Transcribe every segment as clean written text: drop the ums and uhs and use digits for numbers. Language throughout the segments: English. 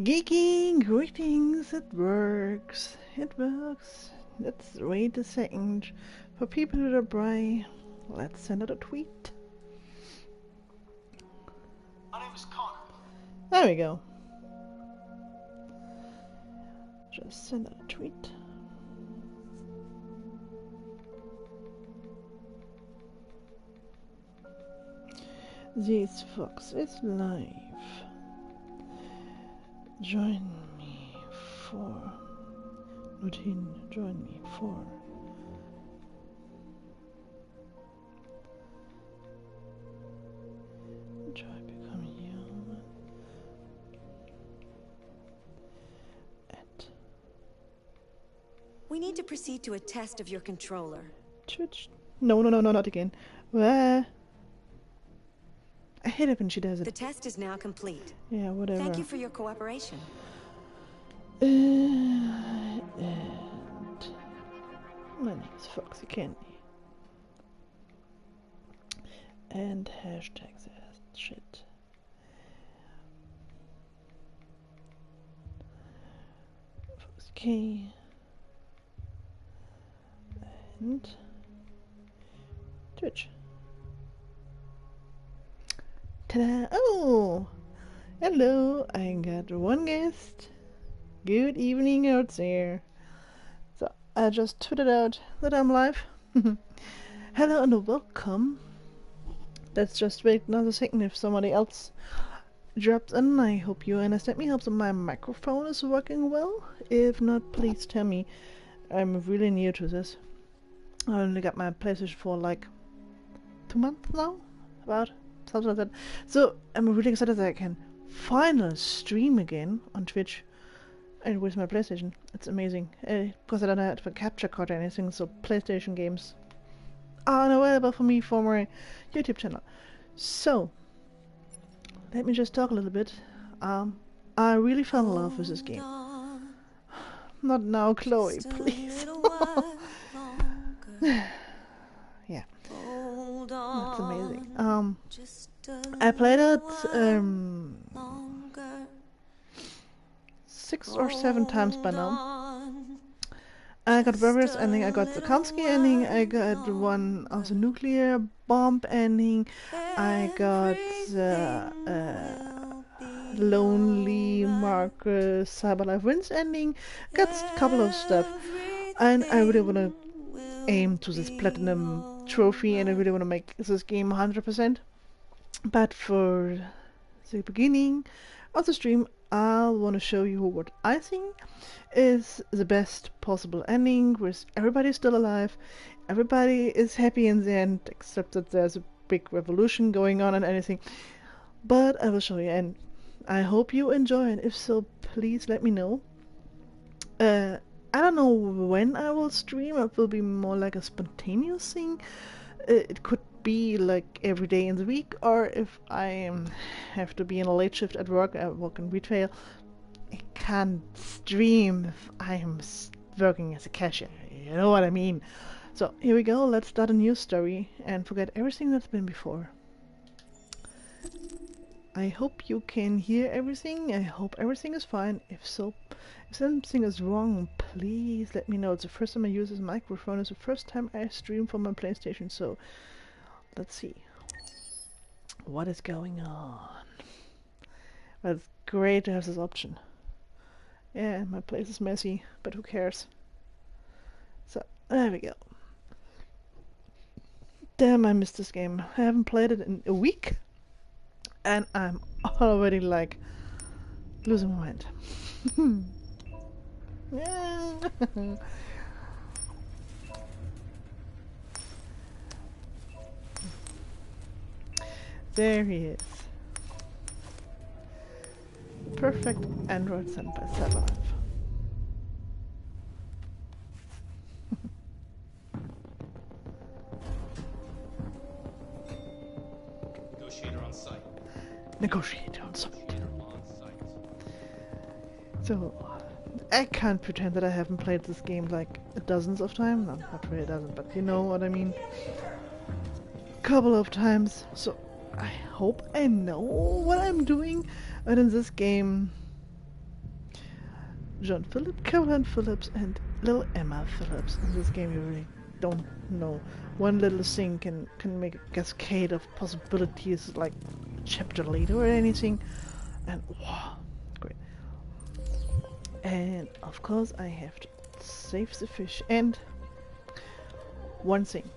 Geeky, greetings, it works. It works. Let's wait a second for people to reply. Let's send out a tweet. My name is Connor. There we go. Just send out a tweet. This Fox is live. Join me for. Not him, join me for. Try becoming human. At We need to proceed to a test of your controller. Twitch. No, not again. Where? I hate it when she does The it. test is now complete. Yeah, whatever. Thank you for your cooperation. And my name is Foxy Candy. And hashtags as shit. Foxy K. And Twitch. Ta-da! Oh! Hello! I got one guest. Good evening out there. So, I just tweeted out that I'm live. Hello and welcome. Let's just wait another second if somebody else drops in. I hope you understand me. Hope that my microphone is working well. If not, please tell me. I'm really new to this. I only got my PlayStation for like 2 months now? About? Something like that. So, I'm really excited that I can finally stream again on Twitch. And with my PlayStation. It's amazing. Because I don't have a capture card or anything, so PlayStation games are unavailable for me for my YouTube channel. So, let me just talk a little bit. I really fell in love with this game. Not now, Chloe, please. Yeah. That's amazing. I played it 6 or 7 times by now. I got various ending. I got the Kamsky ending. I got one of the nuclear bomb ending. I got the lonely Marcus Cyberlife Wins ending. Got a couple of stuff, and I really want to aim to this platinum trophy, and I really want to make this game 100%. But for the beginning of the stream, I want to show you what I think is the best possible ending, where everybody's still alive, everybody is happy in the end, except that there's a big revolution going on and anything. But I will show you, and I hope you enjoy it. If so, please let me know. I don't know when I will stream. It will be more like a spontaneous thing. It could be like every day in the week, or if I have to be in a late shift at work, I work in retail, I can't stream if I'm working as a cashier, you know what I mean. So here we go, let's start a new story and forget everything that's been before. I hope you can hear everything. I hope everything is fine. If so, if something is wrong, please let me know. It's the first time I use this microphone. It's the first time I stream from my PlayStation, so let's see what is going on. Well, it's great to have this option. Yeah, my place is messy, but who cares? So, there we go. Damn, I missed this game. I haven't played it in a week, and I'm already like losing my mind. There he is. Perfect Android sent by Cyberlife. Negotiator on site. Negotiator on site. So, I can't pretend that I haven't played this game like dozens of times. No, not really a dozen, but you know what I mean. Couple of times. So, I hope I know what I'm doing. But in this game, John Philip, Caroline Phillips, and little Emma Phillips. In this game, you really don't know. One little thing can make a cascade of possibilities, like a chapter later or anything. And wow, great. And of course, I have to save the fish. And one thing,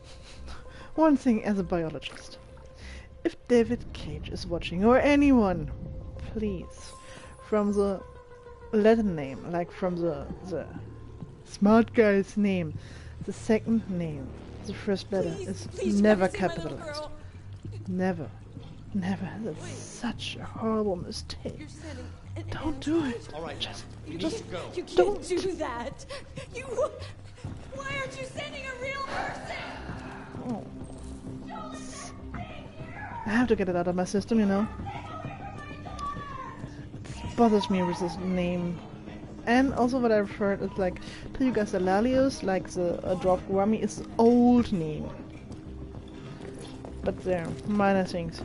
one thing as a biologist. If David Cage is watching, or anyone, please, from the letter name, like from the smart guy's name, the second name, the first letter is never capitalized. Never. Never. That's such a horrible mistake. Don't do it. All right, Just go. You can't Don't. do that. You. Why aren't you sending a real person? Oh. I have to get it out of my system, you know. It bothers me with this name. And also what I've heard is like, tell you guys, the Lalios, like the dwarf Gwami, is the old name. But they're minor things.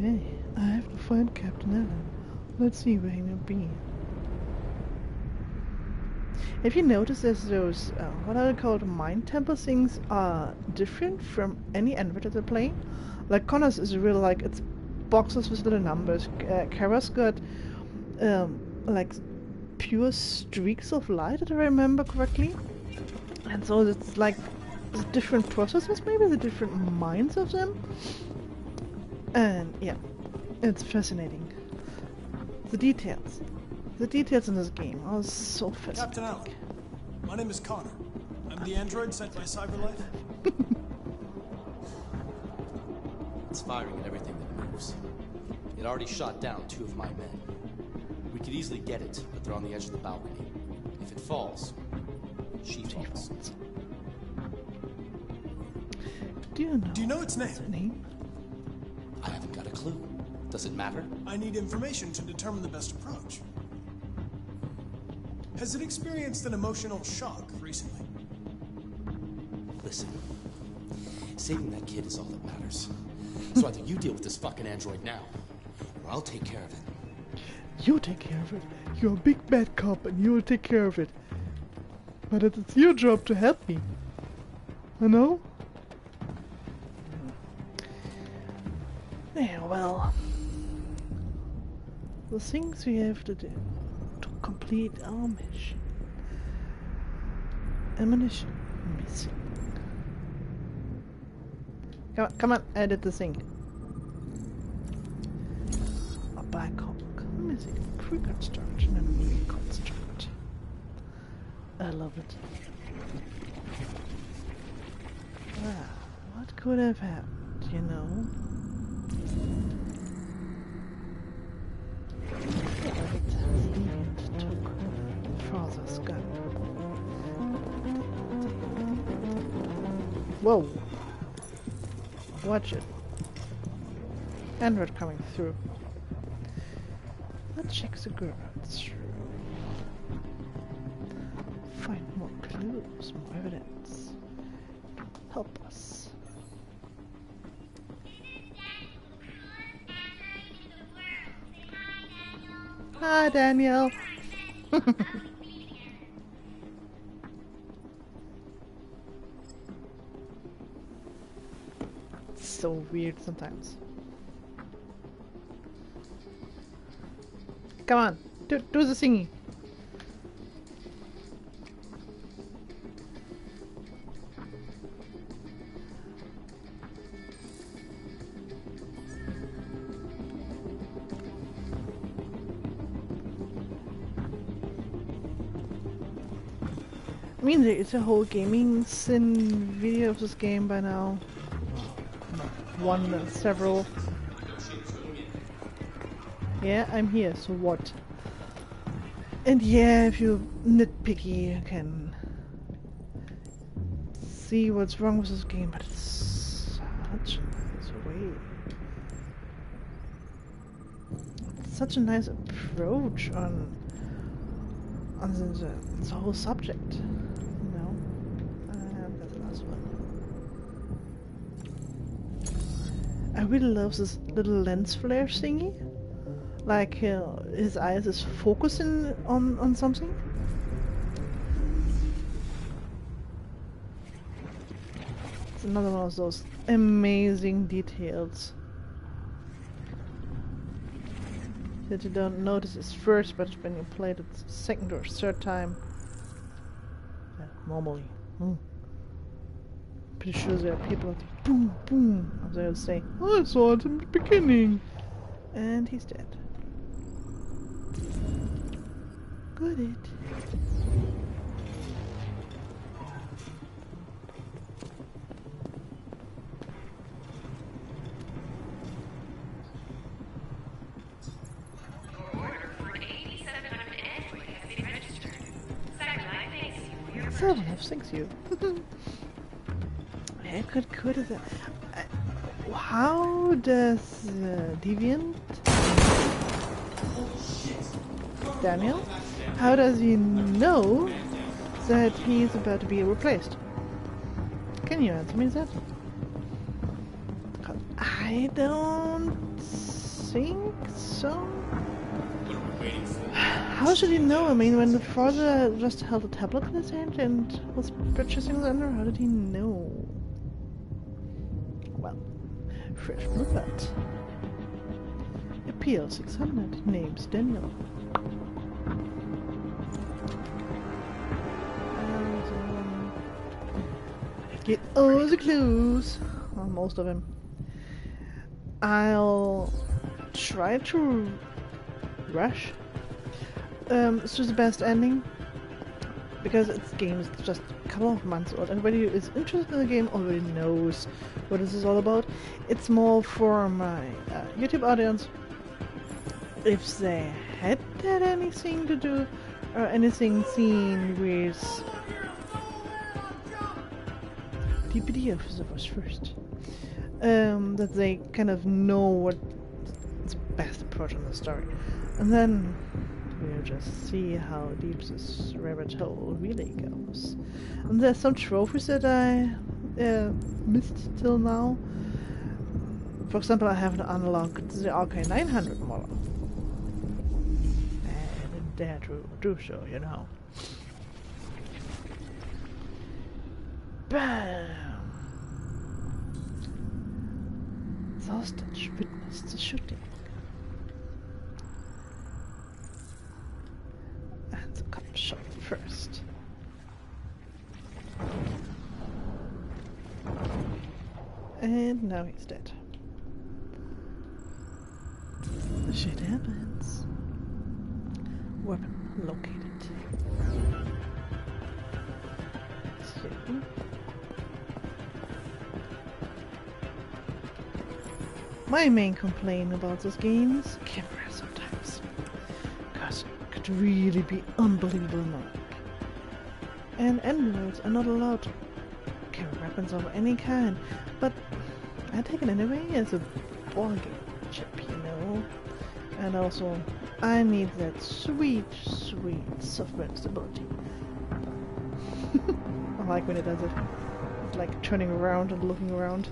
Hey, I have to find Captain Allen. Let's see where he may be. If you notice, there's those, what are they called, mind temple things are different from any android that they're playing. Like Connor's is real, like, it's boxes with little numbers. Kara's got, like, pure streaks of light, if I remember correctly. And so it's like, the different processes, maybe the different minds of them. And yeah, it's fascinating. The details in this game are so fascinating. Captain Allen, my name is Connor. I'm the android sent by CyberLife. It's firing at everything that moves. It already shot down 2 of my men. We could easily get it, but they're on the edge of the balcony. If it falls, she falls. Do you know its name? its name? I haven't got a clue. Does it matter? I need information to determine the best approach. Has it experienced an emotional shock recently? Listen, saving that kid is all that matters. So either you deal with this fucking android now, or I'll take care of it. You take care of it. You're a big bad cop and you'll take care of it. But it's your job to help me. You know? Yeah, well, the things we have to do to complete our mission. Ammunition missing. Come on, edit the thing. A black hole missing. Pre-construction and reconstruct. I love it. Ah, what could have happened, you know? Took father's gun. Whoa! Watch it. Android coming through. Let's check the garage through. Find more clues, more evidence. Help us. Hi, Daniel. It's so weird sometimes. Come on, do the thingy. I mean, there is a whole gaming sim video of this game by now. One, several. Yeah, I'm here, so what? And yeah, if you're nitpicky, you can see what's wrong with this game, but it's such a nice way. It's such a nice approach on the whole subject, you know? And that's the last one. I really love this little lens flare thingy. Like his eyes is focusing on something. It's another one of those amazing details that you don't notice at first, but when you play it second or third time, normally. Pretty sure there are people that boom, boom, and they'll say, "I saw it in the beginning," and he's dead. Got it. Thanks you. Yeah, good is that? How does Deviant Daniel? How does he know that he's about to be replaced? Can you answer me that? I don't think so. How should he know? I mean, when the father just held a tablet in his hand and was purchasing the under, how did he know? Well, fresh blood. Appeal 600. Name's Daniel. And, get all the clues. Well, most of them. I'll try to rush through the best ending, because its game is just a couple of months old. Everybody who is interested in the game already knows what this is all about. It's more for my YouTube audience. If they had anything to do or anything seen with DPD officer was first, that they kind of know what the best approach on the story, and then we'll just see how deep this rabbit hole really goes. And there's some trophies that I missed till now. For example, I haven't unlocked the RK900 model. I didn't dare to do so, you know. Bam! The hostage witnessed the shooting. And the cop shot first. And now he's dead. Shit happens. Weapon located. See? My main complaint about this game is camera sometimes. Because it could really be unbelievable annoying. And androids are not allowed to carry weapons of any kind, but I take it anyway as a ballgame chip, you know. And also, I need that sweet, sweet software stability. I like when it does it. It's like turning around and looking around.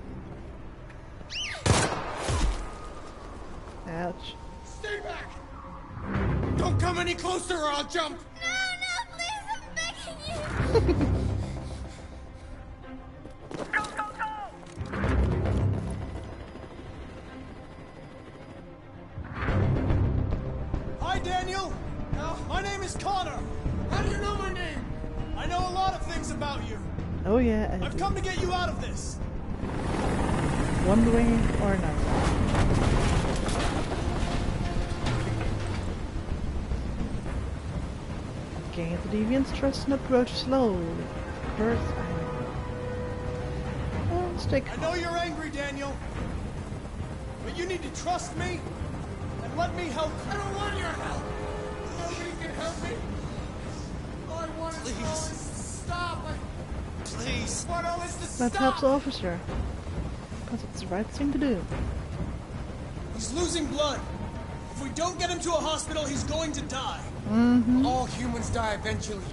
Ouch. Stay back! Don't come any closer or I'll jump! No, please, I'm begging you! Hi, Daniel! My name is Connor! How do you know my name? I know a lot of things about you. Oh yeah, I've come to get you out of this. one way or another. Gain the deviant's trust and approach slowly. First, stay I know you're angry, Daniel. But you need to trust me and let me help you. I don't want your help! Nobody can help me! All I want is for all this to stop! Please. I want all this to That stop! helps the officer. Because it's the right thing to do. He's losing blood. If we don't get him to a hospital, he's going to die. All humans die eventually.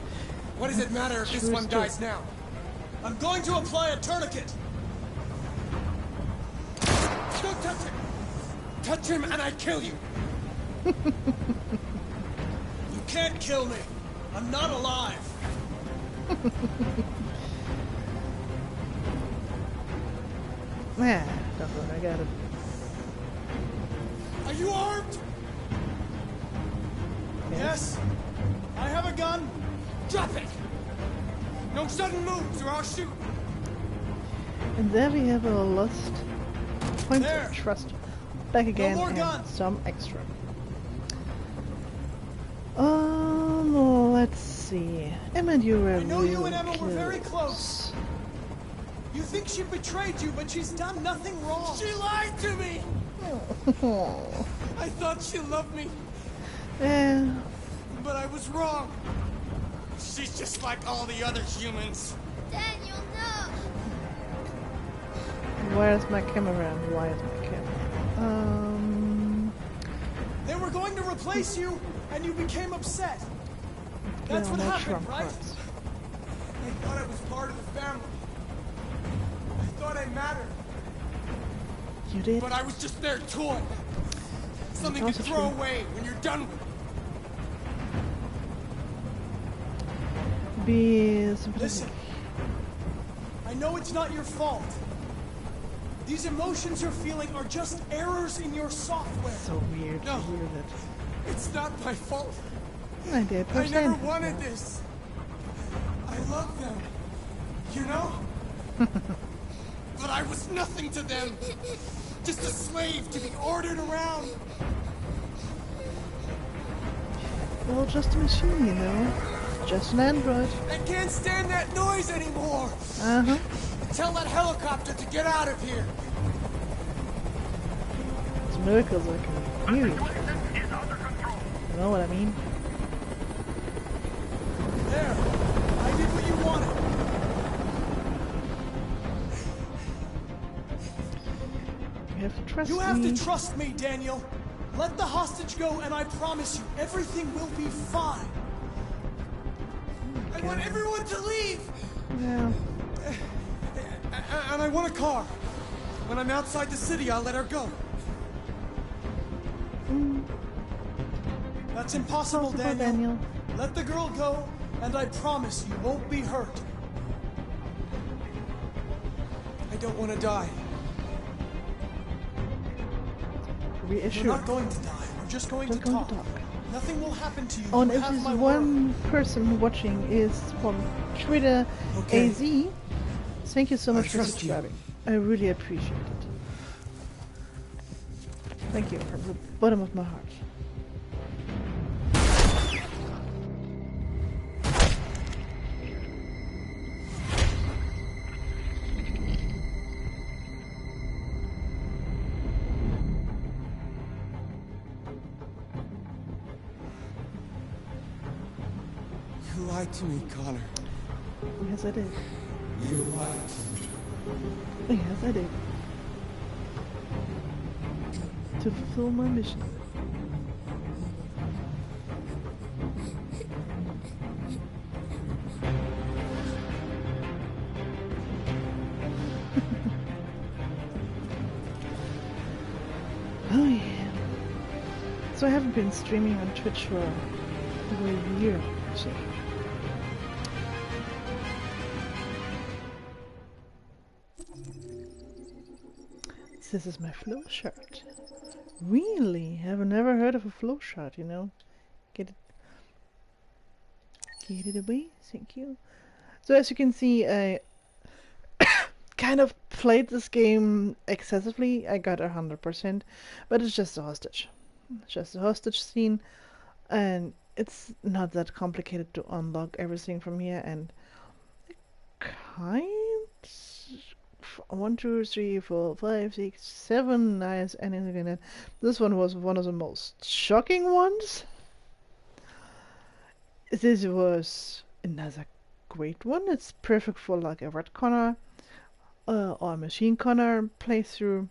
What does it matter if this one dies now? I'm going to apply a tourniquet. Don't touch him! Touch him and I kill you! You can't kill me. I'm not alive. Yeah, don't worry, I got it. Are you armed? Yes. I have a gun. Drop it. No sudden moves or I'll shoot. And there we have our lost point There. of trust. Back again more and guns. some extra. Let's see. Emma and you were I know really you and Emma were very close. You think she betrayed you, but she's done nothing wrong. She lied to me! Oh. I thought she loved me, Yeah. but I was wrong. She's just like all the other humans. Daniel, no! Where's my camera? And why is my camera? They were going to replace you, and you became upset. That's what no happened, trump right? cards. I thought I was part of the family. I thought I mattered, You did? but I was just their toy. Something to also throw true. away when you're done with it. Be sympathetic. Listen, I know it's not your fault. These emotions you're feeling are just errors in your software. So weird No. to hear that. It's not my fault. 98%. I never wanted this. I love them, you know? But I was nothing to them. Just a slave to be ordered around. Well, just a machine, you know? Just an android. I can't stand that noise anymore. Uh-huh. Tell that helicopter to get out of here. It's miracles I can hear you. You know what I mean? There. I did what you wanted. You have to trust You have me. to trust me, Daniel. Let the hostage go, and I promise you, everything will be fine. I want everyone to leave. Yeah. And I want a car. When I'm outside the city, I'll let her go. That's impossible, Possible, Daniel. Let the girl go, and I promise you won't be hurt. I don't want to die. You're Reassure. not going to die. We're just going to Just going talk. to talk. Nothing will happen to you. Oh, and You if have this my word. one person watching is from Twitter Okay. AZ, thank you so much for trust you. subscribing. I really appreciate it. Thank you from the bottom of my heart. You lied to me, Connor. Yes, I did. You lied to me. Yes, I did. To fulfill my mission. Oh yeah. So I haven't been streaming on Twitch for over a year, actually. This is my flow chart. Really? I've never heard of a flow chart, you know? Get it away, thank you. So as you can see, I kind of played this game excessively. I got 100%, but it's just a hostage. It's just a hostage scene, and it's not that complicated to unlock everything from here, and kind 1, 2, 3, 4, 5, 6, 7 nice anything in it. This one was one of the most shocking ones. This was another great one. It's perfect for like a Red Connor or a Machine Connor playthrough.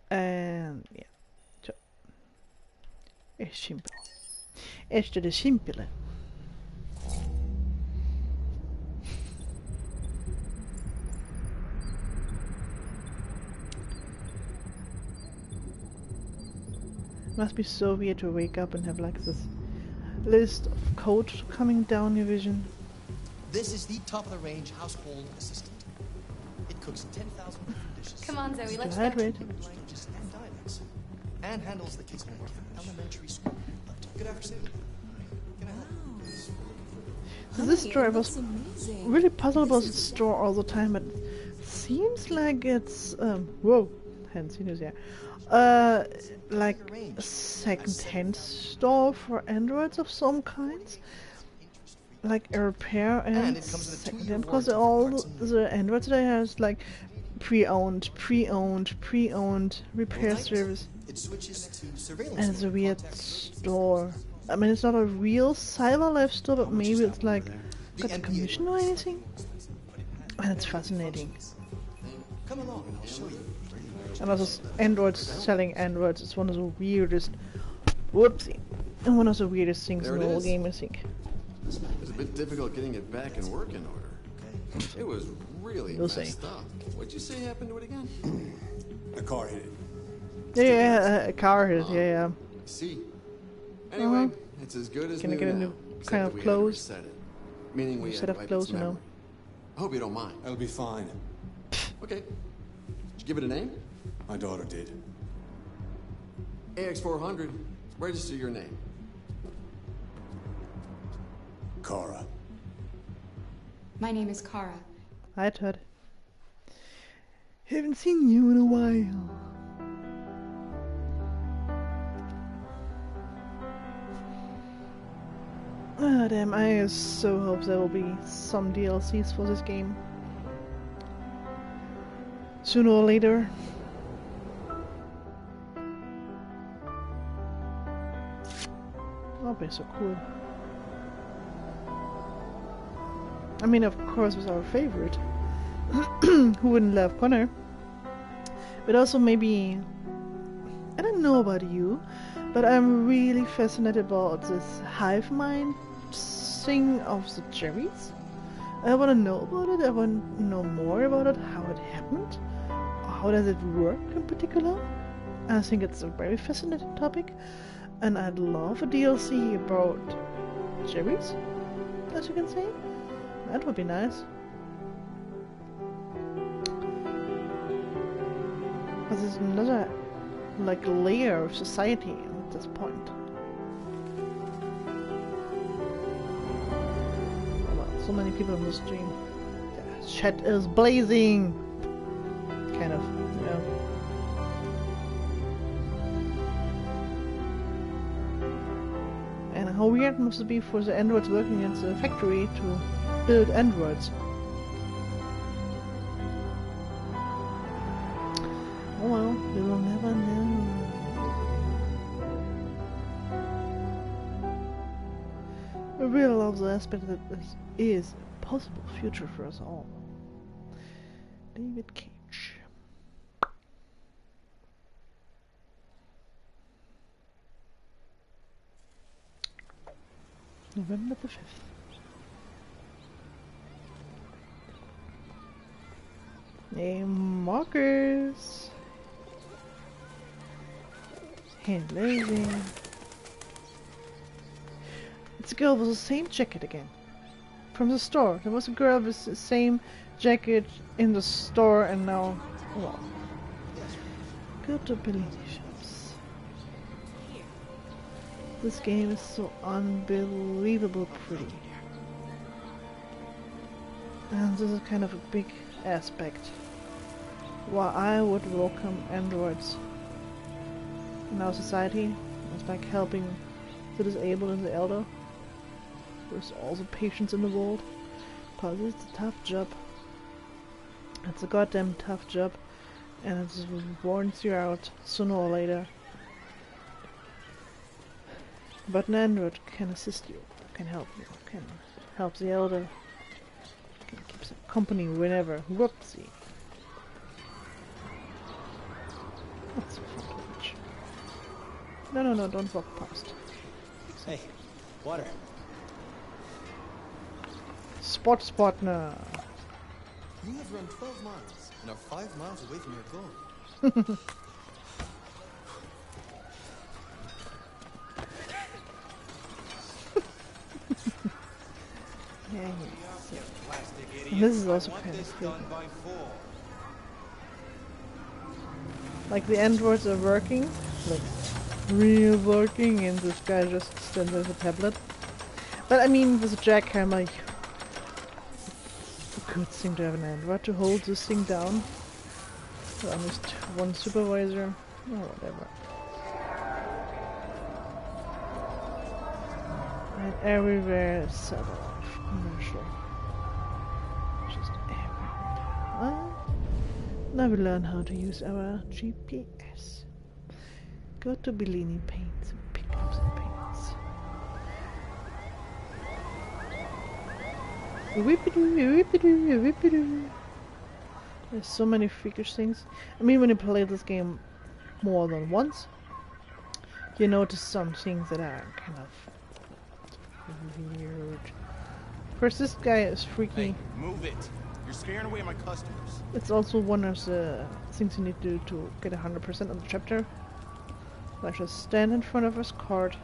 And ja, så. Är simpel. Efter det simpele. Must be so weird to wake up and have like this list of code coming down your vision. This is the top-of-the-range household assistant. It cooks 10,000 different dishes. Come on, Zoe, Stay let's go. hydrated. Languages and dialects. And handles the kids' homework at elementary school. Good afternoon. Can I help? So this store, I was really puzzled about the store all the time, but it seems like it's whoa, hadn't seen this yet. Like a second-hand store for androids of some kinds, like a repair and it comes with a second-hand, 2-year because warranty all for parts. the androids that I have is like pre-owned repair Right. service, It switches to surveillance. and it's a mode weird upon test. store. I mean, it's not a real Cyberlife store, but maybe it's like The got a NPA commission or anything, and it's fascinating. Come along and I'll show you. And also androids selling androids is one of the weirdest, whoopsie, and one of the weirdest things There in it the whole is. game, I think. It was a bit difficult getting it back in working order. It was really You'll see. messed up. What'd you say happened to it again? A car hit it. Yeah, a car hit it, yeah. I see. Anyway, it's as good as Can I new get a now, new except kind that of we had to clothes? reset it. Meaning we New had set to of wipe clothes, its you know. memory. I hope you don't mind. That'll be fine. Okay. Did you give it a name? My daughter did. AX400. Register your name. Kara. My name is Kara. Hi, Todd. Haven't seen you in a while. Ah, damn, I so hope there will be some DLCs for this game. Sooner or later. That'll be so cool. I mean, of course, it was our favorite. Who wouldn't love Connor? But also maybe... I don't know about you, but I'm really fascinated about this hive mind thing of the cherries. I want to know about it, I want to know more about it, how it happened, how does it work in particular. I think it's a very fascinating topic, and I'd love a DLC about cherries, as you can say. That would be nice. But there's another, like, layer of society at this point. Wow, so many people on the stream. The chat is blazing! Kind of, you know. And how weird must it be for the androids working at the factory to build androids? Oh well, we will never know. I really love the aspect that this is a possible future for us all. David Cage. November the 5th. Hey, markers. Hand loading. It's a girl with the same jacket again. From the store. There was a girl with the same jacket in the store, and now, well, good ability shops. This game is so unbelievable pretty. And this is kind of a big aspect why I would welcome androids in our society. It's like helping the disabled and the elder with all the patients in the world, because it's a tough job. It's a goddamn tough job, and it warns you out sooner or later. But an android can assist you, can help you, can help the elder, can keep some company whenever. Whoopsie. That's so fun to watch. No, don't walk past. Hey, water. Sports partner. You have run 12 miles and are 5 miles away from your goal. And this is also kind of freaky. Like the androids are working, like real working, and this guy just stands with a tablet. But I mean, with a jackhammer, it's a good thing to have an android to hold this thing down. Or at least one supervisor, or whatever. And everywhere is set off commercial. Just everywhere. Now we learn how to use our GPS. Go to Bellini Paints and pick up some paints. Whippity, whippity, whippity. There's so many freakish things. I mean, when you play this game more than once, you notice some things that are kind of weird. First, this guy is freaky. Hey, move it. You're scaring away my customers. It's also one of the things you need to do to get 100% on the chapter. Like just stand in front of his cart.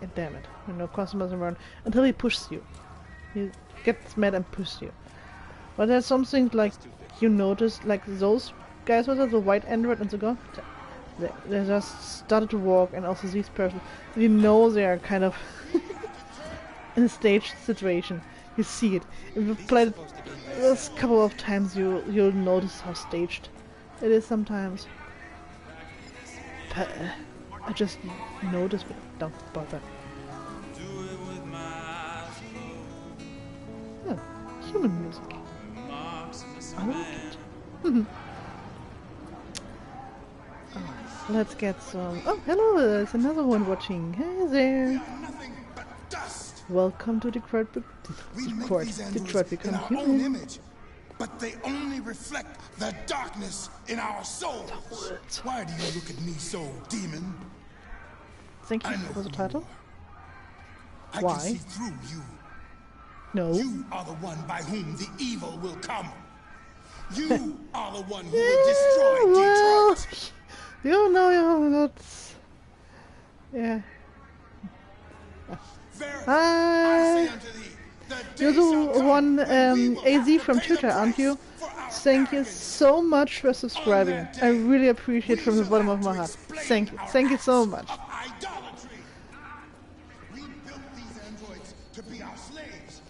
And damn it, no customers around until he pushes you. He gets mad and pushes you. But there's some things like you notice, like those guys with the white android and so on. They just started to walk, and also these person. You know they are kind of in a staged situation. You see it. If you've played it this couple of times, you'll notice how staged it is sometimes. But I just noticed, but don't bother. Oh, human music. I like it. Alright, let's get some. Oh, hello! There's another one watching. Hey there. Welcome to Detroit. Detroit become human. Image, but they only reflect the darkness in our souls. Why do you look at me so, demon? Thank you for the title. I Why? can see through you. No. You are the one by whom the evil will come. You are the one who will destroy Detroit. You know you're not. Yeah. Hi. You're the one AZ from Twitter, aren't you? Thank you so much for subscribing. I really appreciate it from the bottom of my heart. Thank you. Thank you so much. We built these androids to be our slaves,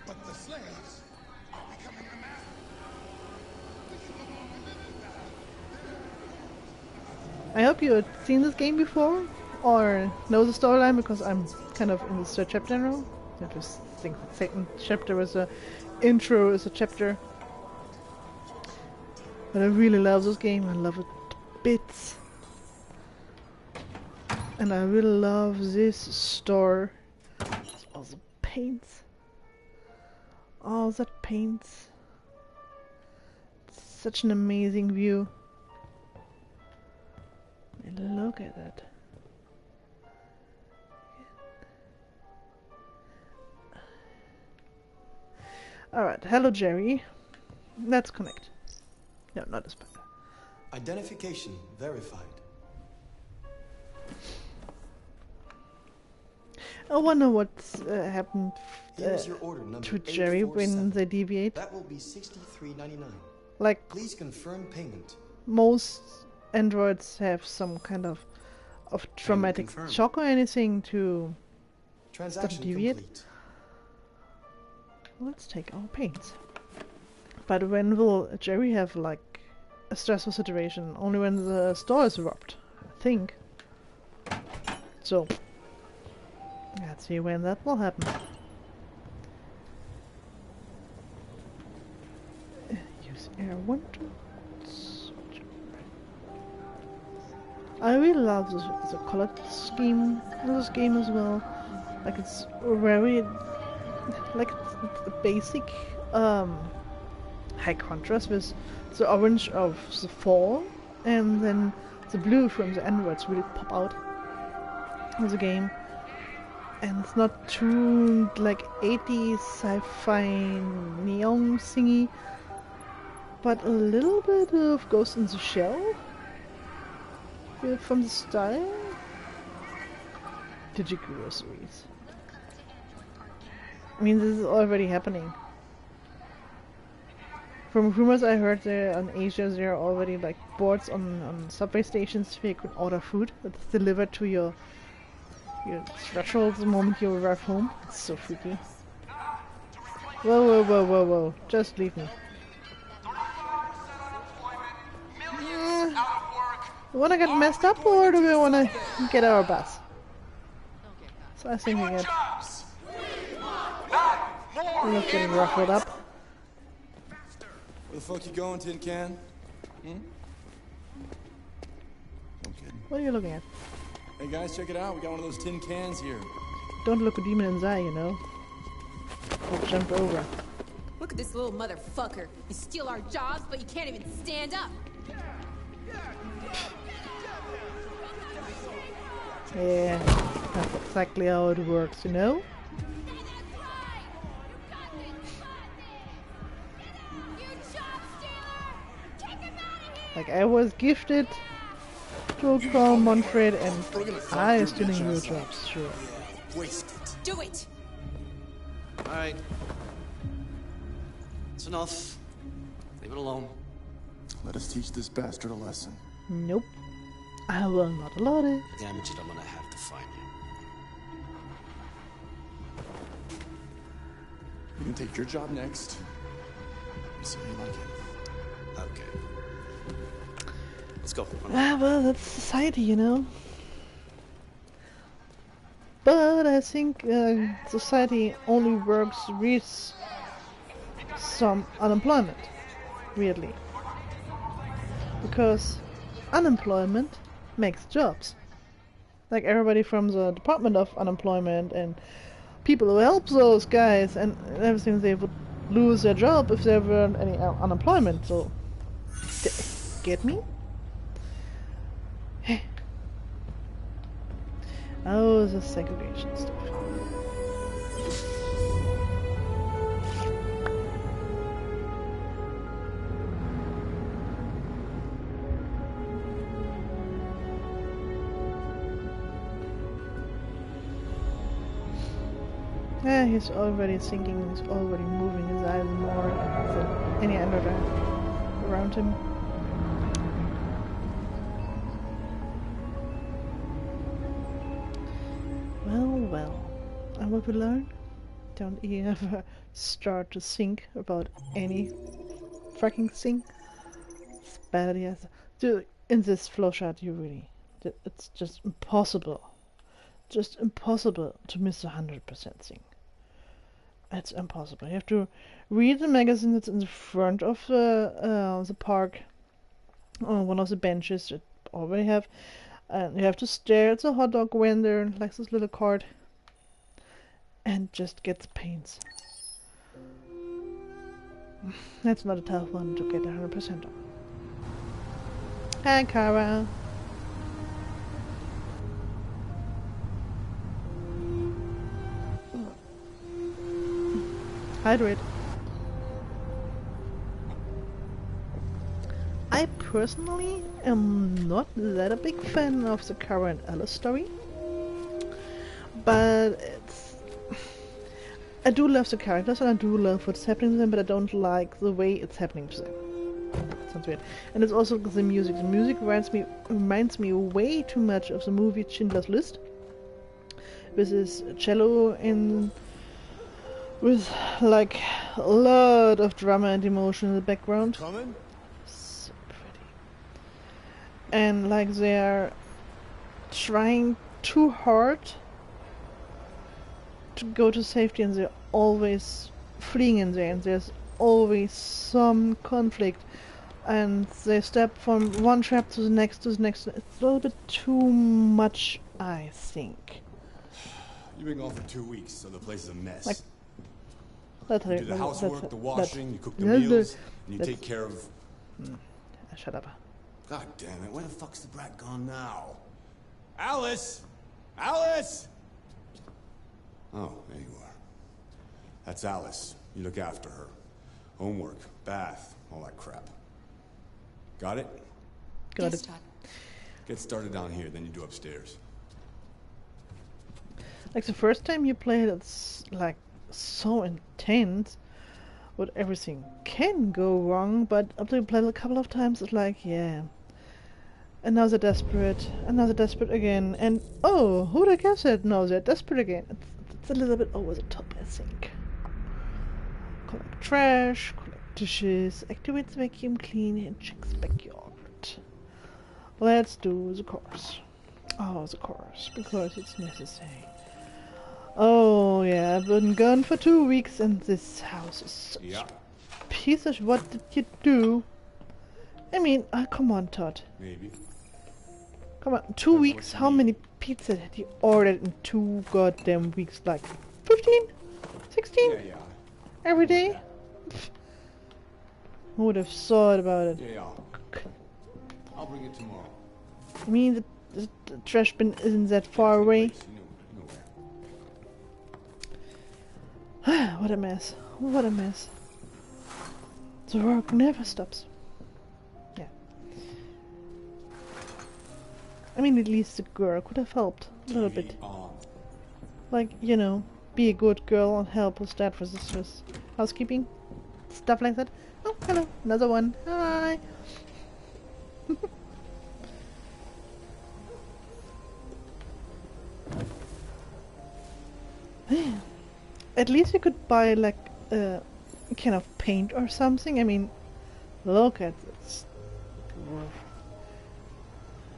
but the slaves are becoming the masters. I hope you had seen this game before, or know the storyline, because I'm kind of in the third chapter now. I just think the second chapter was a intro, is a chapter. But I really love this game. I love it to bits. And I really love this store. It's all the paints. All that paints. It's such an amazing view. And look at it. Alright, hello Jerry. Let's connect. No, not this button. Identification verified. I wonder what's happened Here's your order number to Jerry when they deviate. That will be $63.99. Like, please confirm payment. Most androids have some kind of traumatic shock or anything to start to deviate. Complete. Let's take our paints. But when will Jerry have like a stressful situation? Only when the store is robbed, I think. So let's see when that will happen. Use air 1, 2. I really love the color scheme in this game as well. Like it's very, like it's a basic high contrast with the orange of the fall, and then the blue from the androids really pop out of the game. And it's not too like 80s sci-fi neon thingy, but a little bit of Ghost in the Shell from the style. Digi groceries. I mean, this is already happening. From rumors I heard there in Asia, there are already like boards on subway stations where you can order food that's delivered to your threshold the moment you arrive home. It's so freaky. Whoa, whoa, whoa, whoa, whoa. Just leave me. We wanna get messed up or do we wanna get our bus? So I think we get... Let's get ruffled up. Where the fuck you going, Tin Can? Hmm? Okay. What are you looking at? Hey guys, check it out. We got one of those tin cans here. Don't look a demon in the eye, you know. Or jump over. Look at this little motherfucker. You steal our jobs, but you can't even stand up. Yeah, that's exactly how it works, you know? Like, I was gifted to call Manfred and I is stealing your jobs, sure. Waste it. Do it! Alright. It's enough. Leave it alone. Let us teach this bastard a lesson. Nope. I will not allow it. Damage it, I'm gonna have to find you. You can take your job next. See how you like it. Okay. Let's go. Ah, well, that's society, you know. But I think society only works with some unemployment, weirdly. Because unemployment makes jobs. Like everybody from the Department of Unemployment and people who help those guys and everything, they would lose their job if there weren't any unemployment, so... Get me? Oh, the segregation stuff. Yeah, he's already thinking, he's already moving his eyes more than any other around him. Well, and what we learn? Don't you ever start to think about any fucking thing. It's bad ideas. Dude, in this flowchart, you really... It's just impossible. Just impossible to miss 100% thing. It's impossible. You have to read the magazine that's in the front of the park, on one of the benches that already have, and you have to stare at the hot dog vendor like this little card, and just get the pains. That's not a tough one to get 100% on. Hi, Kara. Hydrate. I personally am not that a big fan of the Kara and Alice story, but I do love the characters and I do love what's happening to them, but I don't like the way it's happening to them. Sounds weird. And it's also the music. The music reminds me way too much of the movie Schindler's List, with this cello with like a lot of drama and emotion in the background. Coming? So pretty. And like they're trying too hard to go to safety and they're always fleeing in there and there's always some conflict and they step from one trap to the next to the next. It's a little bit too much, I think. You've been gone for 2 weeks, so the place is a mess. Like, you do the housework, the washing, you cook the meals, and you take care of... Shut up. God damn it, where the fuck's the brat gone now? Alice! Alice! Oh, there you are. That's Alice. You look after her. Homework, bath, all that crap. Got it? Got it. Get started down here, then you do upstairs. Like the first time you play it, it's like so intense, but everything can go wrong. But after you play it a couple of times, it's like, yeah. And now they're desperate, and now they're desperate again, and oh, who'd have guessed it? No, they're desperate again. It's a little bit over the top, I think. Collect trash, collect dishes, activate the vacuum cleaner, and check the backyard. Let's do the course. Oh, the course, because it's necessary. Oh, yeah, I've been gone for 2 weeks, and this house is such a piece of... What did you do? I mean, come on, Todd. Maybe. Come on, 2 weeks? How many pizzas had you ordered in 2 goddamn weeks? Like, 15? 16? Yeah. Every day? Who would have thought about it? Yeah. I'll bring it tomorrow. I mean, the trash bin isn't that far away. What a mess. What a mess. The work never stops. Yeah. I mean, at least the girl could have helped a little bit. Like, you know, be a good girl and help with that for this housekeeping. Stuff like that. Oh, hello. Another one. Hi. At least you could buy like a kind of paint or something. I mean, look at this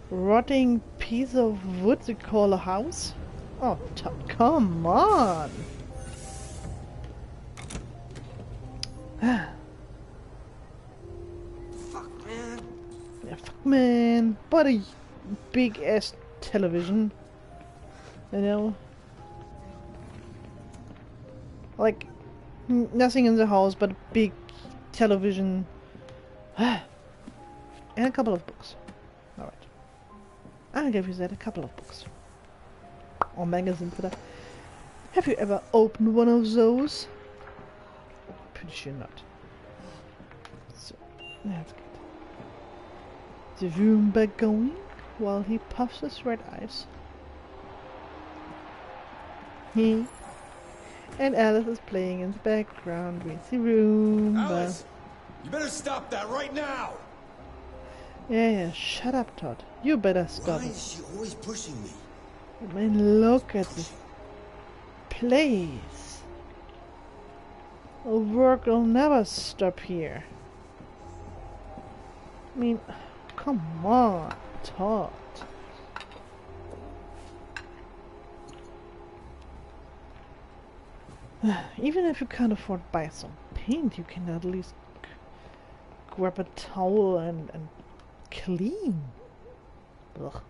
rotting piece of wood you call a house. Oh, come on! Fuck, man. Yeah, fuck, man. But a big ass television, you know. Like, nothing in the house but a big television. And a couple of books. Alright. I'll give you that, a couple of books. Or magazines for that. Have you ever opened one of those? Pretty sure not. So, that's good. The room back going while he puffs his red eyes. And Alice is playing in the background with the room. Alice! You better stop that right now! Yeah, shut up, Todd. You better stop Why it. is she always pushing me? I mean, look at this place. The work will never stop here. I mean, come on, Todd. Even if you can't afford to buy some paint, you can at least grab a towel and clean. Ugh.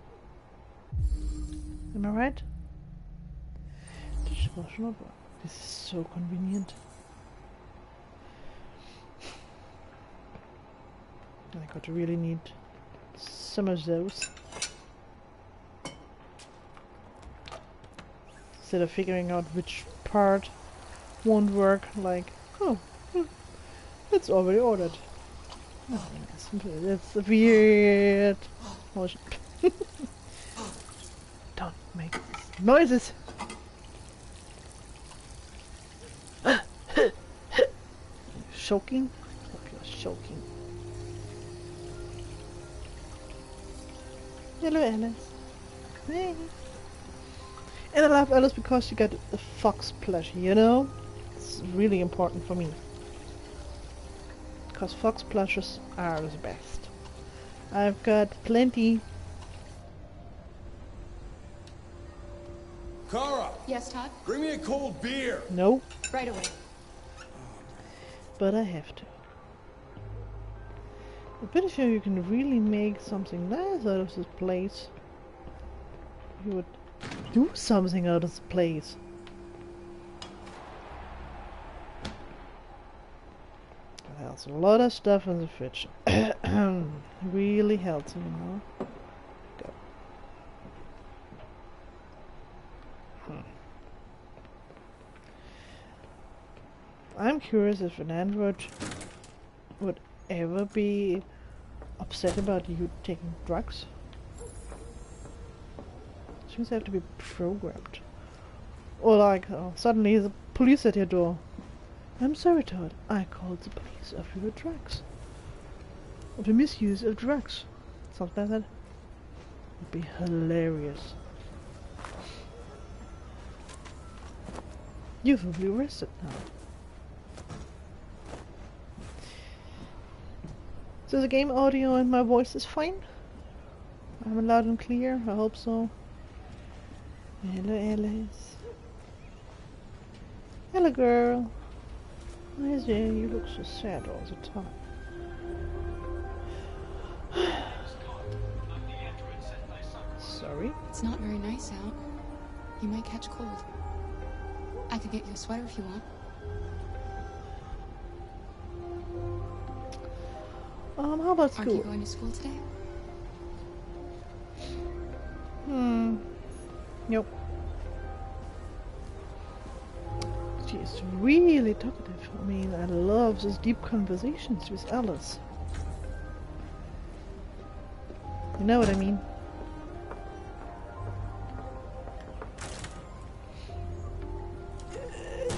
Am I right? This is so convenient. I got to really need some of those. Instead of figuring out which part won't work, like, oh, it's already ordered. Oh, that's weird. Oh, don't make noises. Choking? Hope you're choking. Hello, Alice. Hey. And I love Alice because she got the fox plushie, you know? It's really important for me. Because fox plushes are the best. I've got plenty. Kara! Yes, Todd? Bring me a cold beer! No, Right away. but I have to. I'm pretty sure you can really make something nice out of this place. You would do something out of this place. There's a lot of stuff in the fridge. Really healthy, you know. Go. I'm curious if an android would ever be upset about you taking drugs. Things have to be programmed. Or like, suddenly the police at your door. I'm sorry, Todd. I called the police of your drugs. Of the misuse of drugs. Something like that. Would be hilarious. You will be arrested now. So the game audio and my voice is fine? I'm loud and clear? I hope so. Hello, Alice. Hello, girl. Hi there, you look so sad all the time. Sorry? It's not very nice out. You might catch cold. I could get you a sweater if you want. How about school? Aren't you going to school today? Nope. She's really talkative. I mean, I love these deep conversations with Alice. You know what I mean?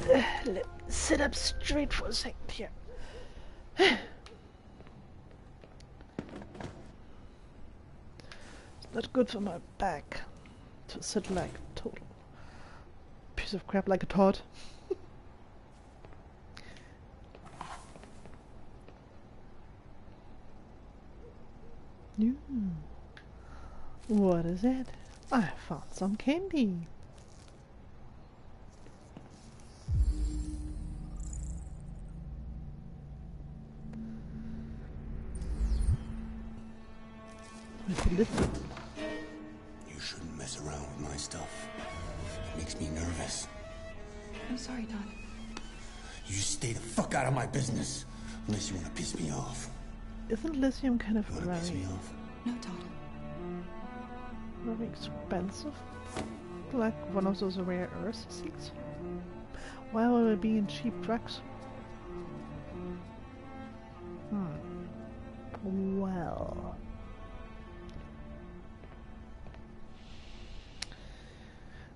Let me sit up straight for a second here. It's not good for my back to sit like a total piece of crap, like a Todd. What is it? I found some candy. You shouldn't mess around with my stuff. It makes me nervous. I'm sorry, Todd. You stay the fuck out of my business. Unless you want to piss me off. Isn't lithium kind of You want to piss very, me off? No, Todd. very expensive? Like one of those rare earth seeds? Why would it be in cheap drugs? Well...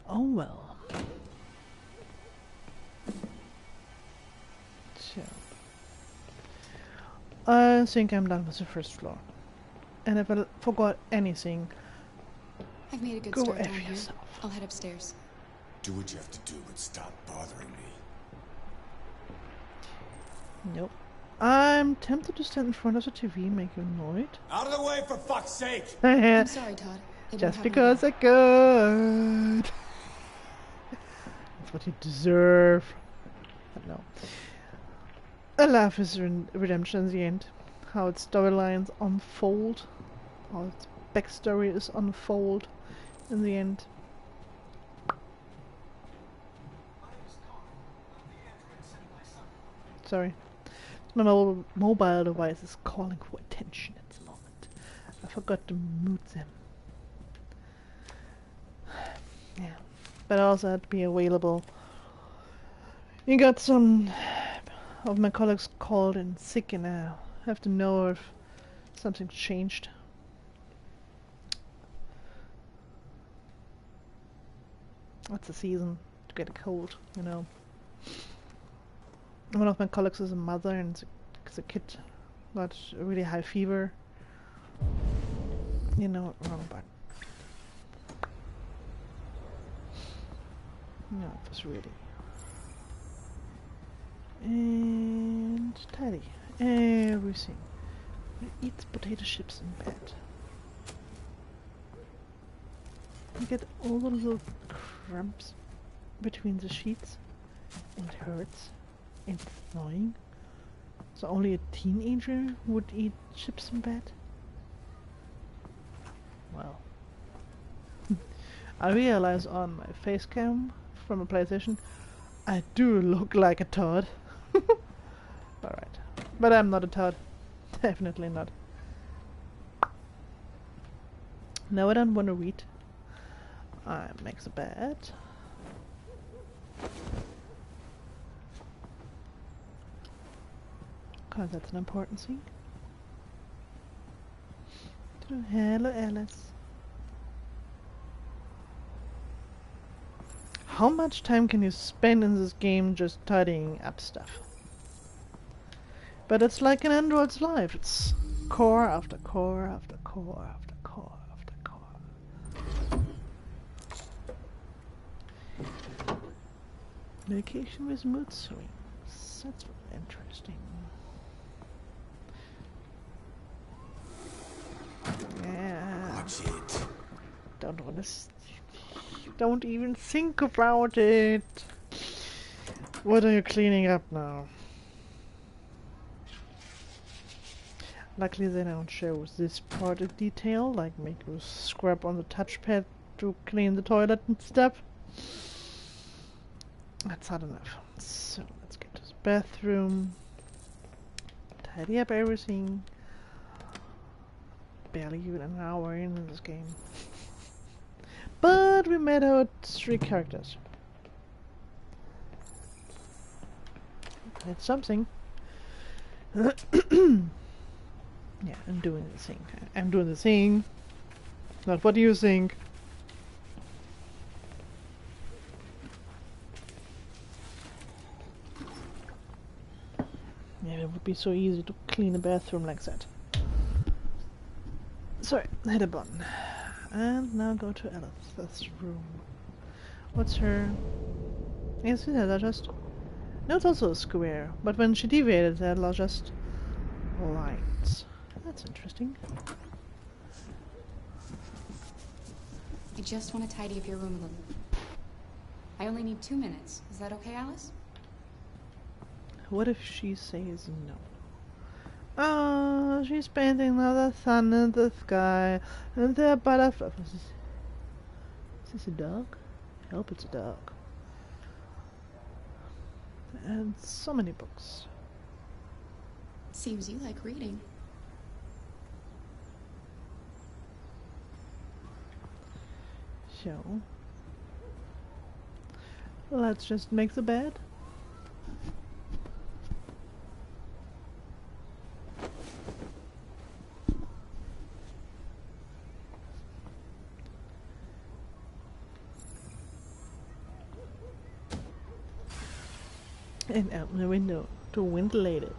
Oh well. So... I think I'm done with the first floor. And if I forgot anything, I've made a good go start F down here. yourself. I'll head upstairs. Do what you have to do, but stop bothering me. Nope. I'm tempted to stand in front of the TV and make you annoyed. Out of the way, for fuck's sake! I'm sorry, Todd. It won't Just happen because again. I could. That's what you deserve. But no. I love his redemption in the end. How its storylines unfold. How its backstory is unfold in the end. Sorry. My mobile device is calling for attention at the moment. I forgot to mute them. Yeah. But I also had to be available. You got some of my colleagues called in sick and I have to know if something's changed. It's the season to get a cold, you know. One of my colleagues is a mother and the kid got a really high fever. You know, wrong button. No, it was really. And tidy. Everything. Eat potato chips in bed. You get all the little crumbs between the sheets. And it hurts. It's annoying. So only a teenager would eat chips in bed? Well. I realize on my face cam from a PlayStation, I do look like a Todd. Alright. But I'm not a Todd. Definitely not. Now I don't want to read. I make the bed. Cause that's an important thing. Hello, Alice. how much time can you spend in this game just tidying up stuff? But it's like an android's life. It's core after core after core after core after core. Medication with mood swings. That's really interesting. Yeah. Watch it. Don't wanna. Don't even think about it. What are you cleaning up now? Luckily they don't show this part of detail, like make you scrub on the touchpad to clean the toilet and stuff. That's hard enough. So let's get to the bathroom. Tidy up everything. Barely even an hour in this game. But we met out 3 characters. That's something. Yeah, I'm doing the thing. I'm doing the thing. Not what do you think? Yeah, it would be so easy to clean a bathroom like that. Sorry, hit a button. And now go to Alice's room. What's her... Yes, it are just... No, it's also a square, but when she deviated, there are just lines. That's interesting. I just want to tidy up your room a little. I only need 2 minutes. Is that okay, Alice? What if she says no? Oh, she's painting the sun in the sky, and there are butterflies. Is this a dog? I hope it's a dog. And so many books. Seems you like reading. So, let's just make the bed. And open the window to ventilate it.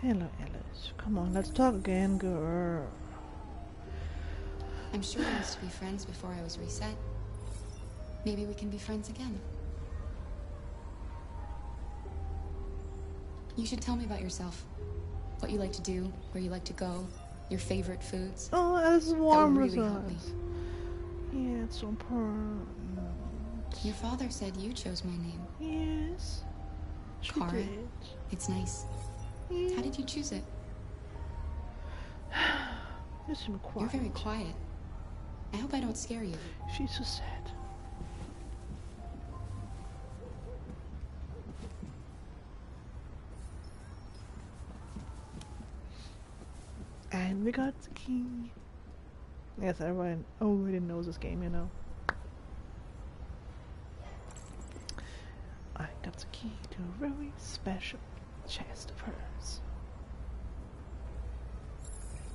Hello, Alice. Come on, let's talk again, girl. I'm sure we used to be friends before I was reset. Maybe we can be friends again. You should tell me about yourself. What you like to do, where you like to go, your favorite foods. Oh, Alice is warm That would with really help me. us. Yeah, it's so important. Your father said you chose my name. Yes, she Cara. did. It's nice. Yeah. How did you choose it? Listen, quiet. You're very quiet. I hope I don't scare you. She's so sad. And we got the key. Yes, everyone already knows this game, you know. I got the key to a very special chest of hers.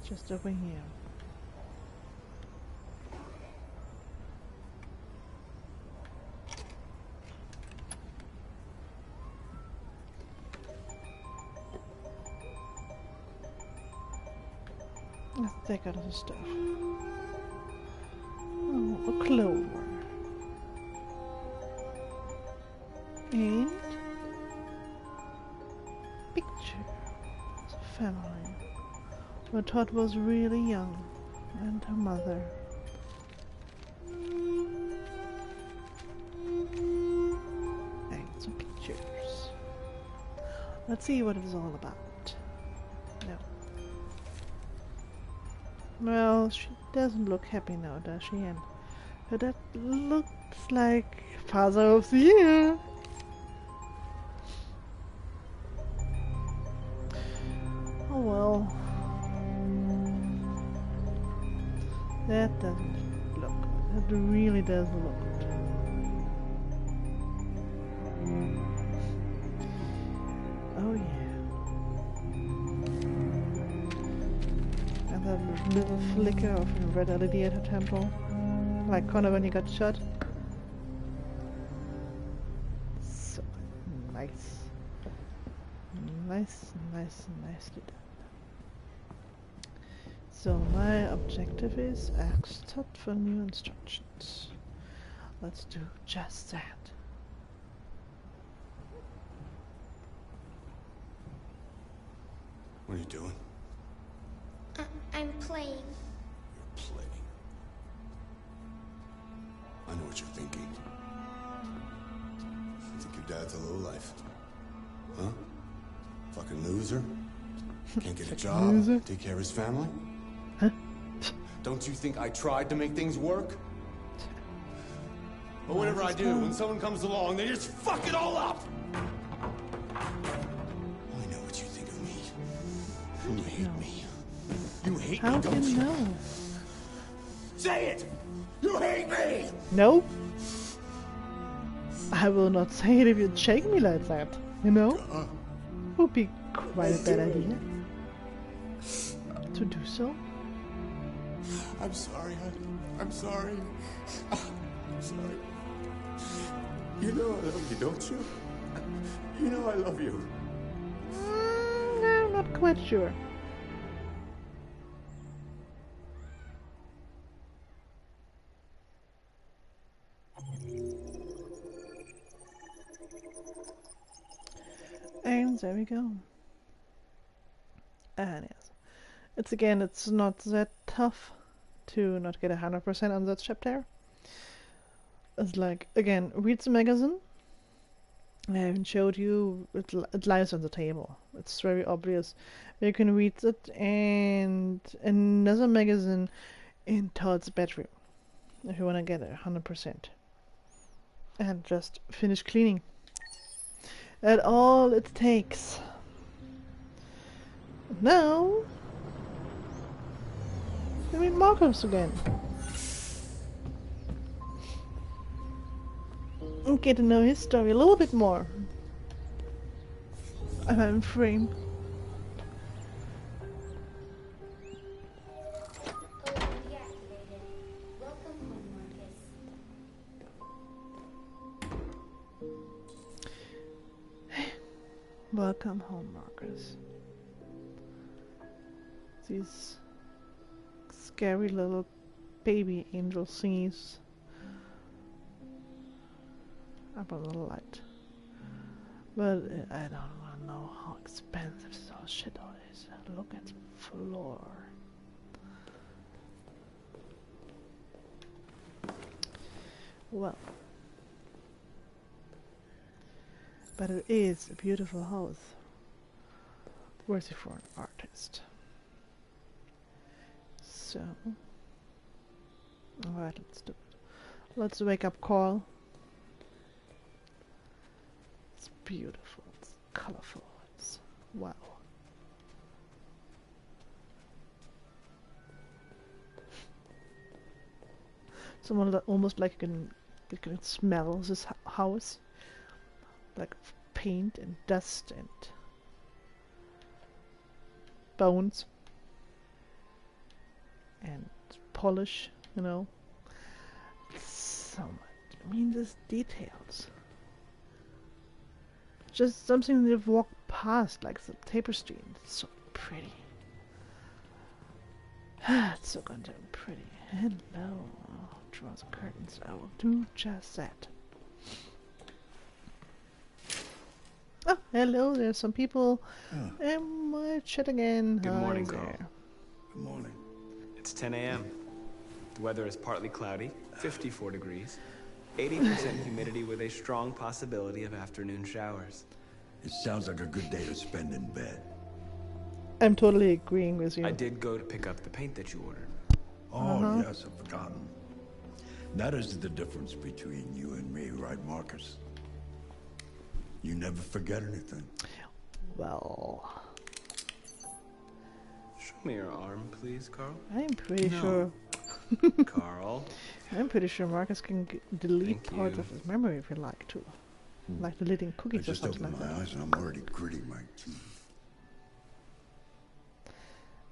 Just over here. Let's take out the stuff. Oh, a clover. And picture of a family where Todd was really young and her mother. And some pictures. Let's see what it's all about. No. Well, she doesn't look happy now, does she? And her dad looks like Father of the Year. Oh well. That doesn't look good. That really doesn't look good. Oh yeah. And that little flicker of a red LED at her temple, like Connor when he got shot. So nice, nicely done. So my objective is ask Todd for new instructions. Let's do just that. What are you doing? I'm playing. You're playing. I know what you're thinking. You think your dad's a lowlife? Huh? Fucking loser? Can't get a job? Loser? Take care of his family? Huh? Don't you think I tried to make things work? But whatever I do, when someone comes along, they just fuck it all up! I know what you think of me. You hate me. You hate me, How don't do you know? Say it! You hate me! No. I will not say it if you shake me like that, you know? Would be quite a bad idea to do so. I'm sorry, honey. I'm sorry. I'm sorry. You know I love you, don't you? You know I love you. No, not quite sure. And there we go. And yes, it's not that tough to not get 100% on that chapter. It's like, again, read the magazine. I haven't showed you, it lies on the table. It's very obvious. You can read it, and another magazine in Todd's bedroom if you want to get it 100%. And just finish cleaning. That's all it takes. Now, we meet Marcus again. And get to know his story a little bit more. I'm in frame. Welcome home, Marcus. These scary little baby angel thingies up on the light. But I don't want to know how expensive this whole shit all is. Look at the floor. Well. But it is a beautiful house. Worthy for an artist. So. Alright, let's do it. Let's wake up Carl. It's beautiful. It's colorful. It's wow. Someone that almost like you can smell this house. Like paint and dust and bones and polish, you know. So much. I mean, there's details. Just something they've walked past, like the tapestry. It's so pretty. It's so goddamn pretty. Hello. I'll draw the curtains. I will do just that. Oh, hello, there's some people. And my chat again. Good morning, there. Carl. Good morning. It's 10 a.m. The weather is partly cloudy, 54 degrees, 80% humidity with a strong possibility of afternoon showers. It sounds like a good day to spend in bed. I'm totally agreeing with you. I did go to pick up the paint that you ordered. Oh, yes, I've forgotten. That is the difference between you and me, right, Marcus? You never forget anything. Well, Show me your arm, please, Carl. I'm pretty sure. Carl. I'm pretty sure Marcus can delete Thank parts you. of his memory if you like to. Like deleting I cookies or just something opened like my that. eyes and I'm already gritting my teeth.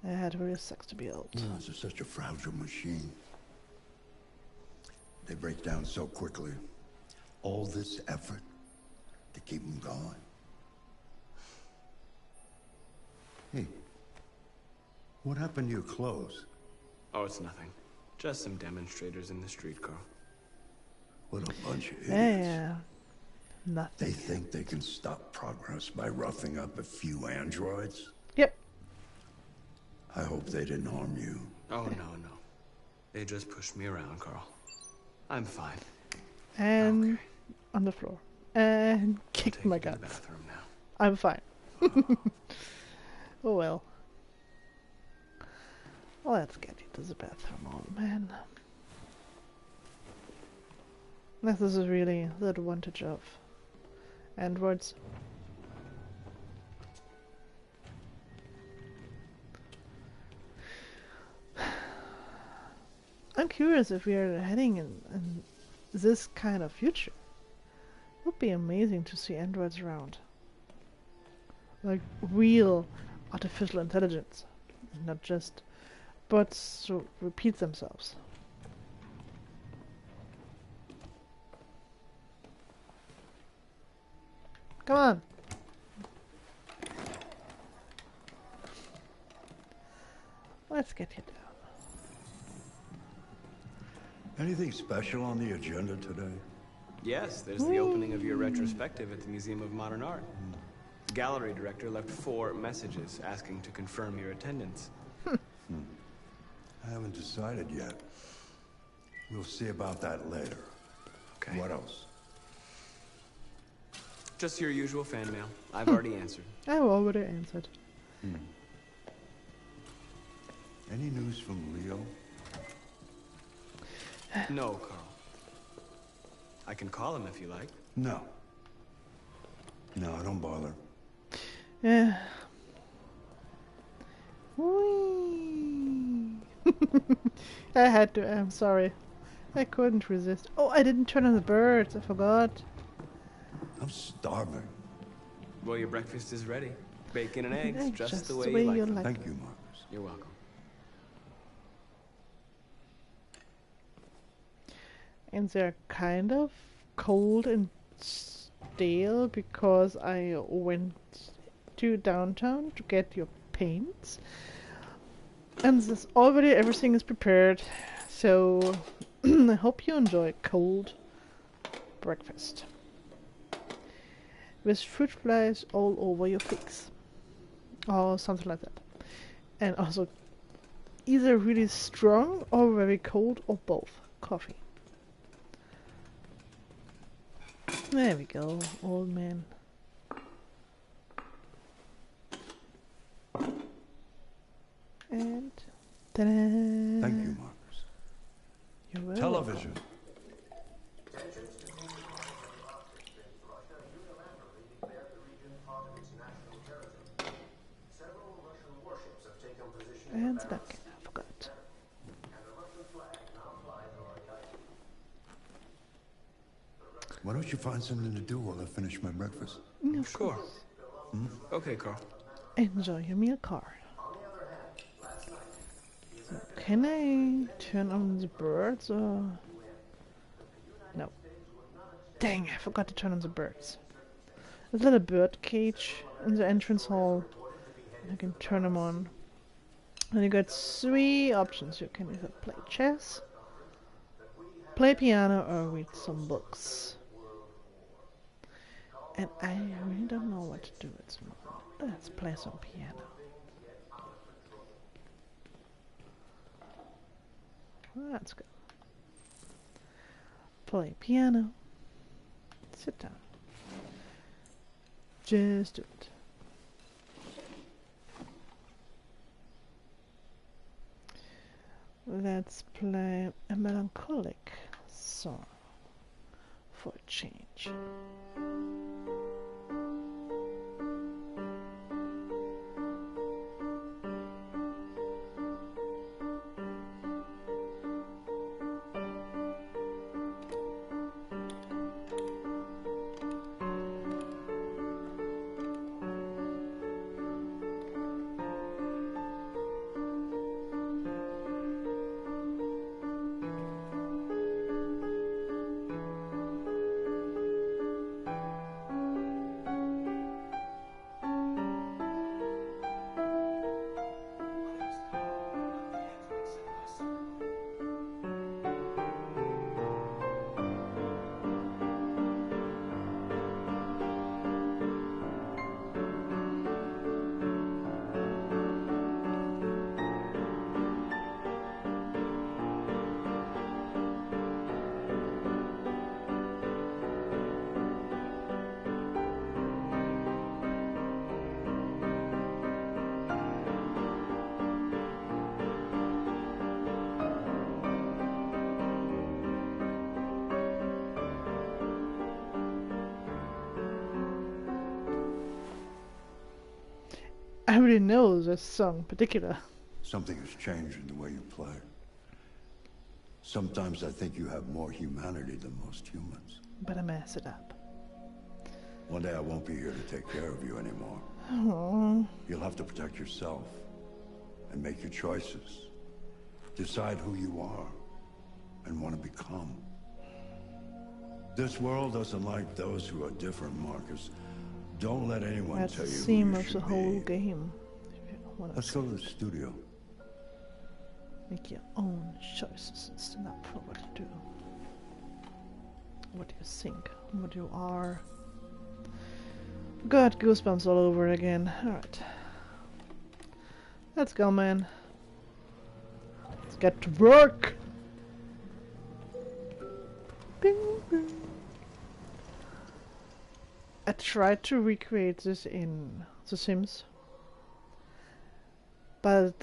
It really sucks to be old. This is such a fragile machine. They break down so quickly. All this effort to keep them going. Hey, what happened to your clothes? Oh, it's nothing. Just some demonstrators in the street, Carl. What a bunch of idiots. Yeah. Nothing. They think they can stop progress by roughing up a few androids? Yep. I hope they didn't harm you. Oh, no. They just pushed me around, Carl. I'm fine. And on the floor. And kicked my guts. I'm fine. Oh well. Let's get you to the bathroom, old man. This is really the advantage of androids. I'm curious if we are heading in this kind of future. It would be amazing to see androids around. Like real artificial intelligence. Not just bots to repeat themselves. Come on! Let's get you down. Anything special on the agenda today? Yes, there's the opening of your retrospective at the Museum of Modern Art. The gallery director left 4 messages asking to confirm your attendance. I haven't decided yet. We'll see about that later. Okay. What else? Just your usual fan mail. I've already answered. I've already answered. Any news from Leo? No, Carl. I can call him if you like. No. No, don't bother. Yeah. Whee! I had to. I'm sorry. I couldn't resist. Oh, I didn't turn on the birds. I forgot. I'm starving. Well, your breakfast is ready. Bacon and eggs, Eggs, just the way you like them. Thank you, Marcus. You're welcome. And they're kind of cold and stale because I went to downtown to get your paints. And this already everything is prepared. So I hope you enjoy a cold breakfast. With fruit flies all over your face. Or something like that. And also either really strong or very cold or both. Coffee. There we go, old man. And ta-da! Thank you, Marcus. You're welcome. Television. And the napkin, I forgot. Why don't you find something to do while I finish my breakfast? Of course. Okay, Carl. Enjoy your meal, car. So, can I turn on the birds or... No. Dang, I forgot to turn on the birds. There's a little bird cage in the entrance hall. I can turn them on. And you got 3 options. You can either play chess, play piano, or read some books. And I really don't know what to do at the moment. Let's play some piano. That's good. Play piano. Sit down. Just do it. Let's play a melancholic song for a change. I really know this song in particular. Something has changed in the way you play. Sometimes I think you have more humanity than most humans. But I mess it up. One day I won't be here to take care of you anymore. Aww. You'll have to protect yourself and make your choices. Decide who you are and want to become. This world doesn't like those who are different, Marcus. Don't let anyone That's tell the you who theme you of the should whole be. game. Let's go to the studio. Make your own choices and stand up for what you do. What you think, what you are. Got goosebumps all over again. Alright. Let's go, man. Let's get to work! Bing, bing. I tried to recreate this in The Sims, but it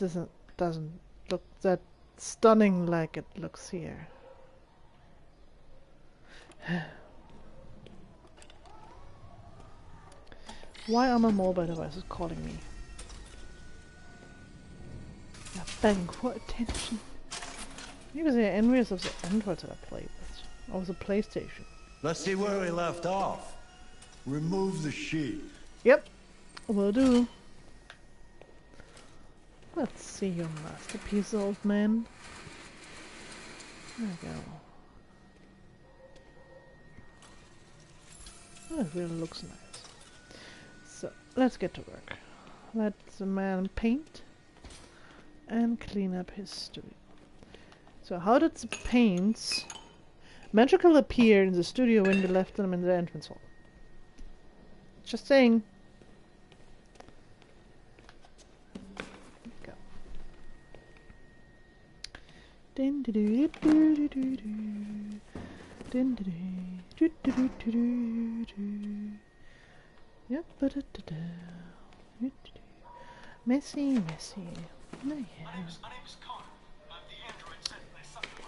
doesn't look that stunning like it looks here. Why are my mobile devices calling me? They're begging for attention. Because they're envious of the Androids that I play with, or the PlayStation. Let's see where we left off. Remove the sheet. Yep, will do. Let's see your masterpiece, old man. There we go. That really looks nice. So, let's get to work. Let the man paint and clean up his studio. So, how did the paints magically appear in the studio when we left them in the entrance hall? Just saying. Go. Din do do do do do do. Din do do do do do do do. Yep, but messy, messy. No, yeah. My name is Connor. I'm the android sent by Sucker.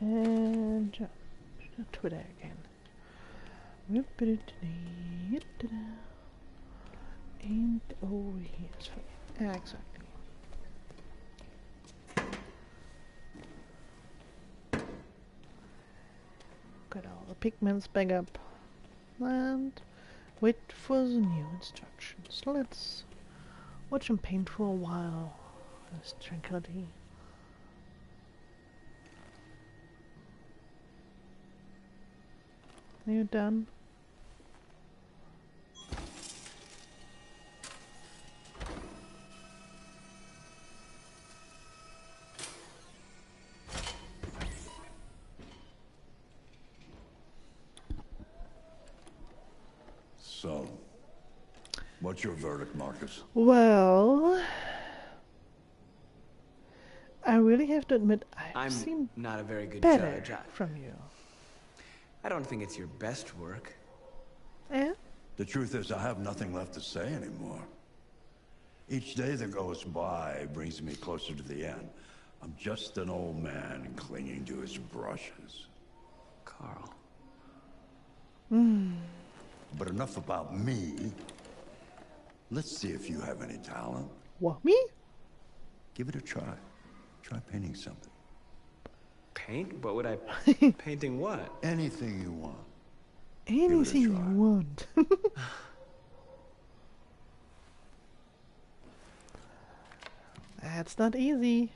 And jump. Twitter again. And over here is for you. Exactly. Got all the pigments back up. And wait for the new instructions. Let's watch him paint for a while. There's tranquility. Are you done? So, what's your verdict, Marcus? Well, I really have to admit I've seen not a very good better judge. from you. I don't think it's your best work. Eh? The truth is, I have nothing left to say anymore. Each day that goes by brings me closer to the end. I'm just an old man clinging to his brushes. Carl. But enough about me. Let's see if you have any talent. What, me? Give it a try. Try painting something. Paint? What would I... painting what? Anything you want. Anything you want. That's not easy.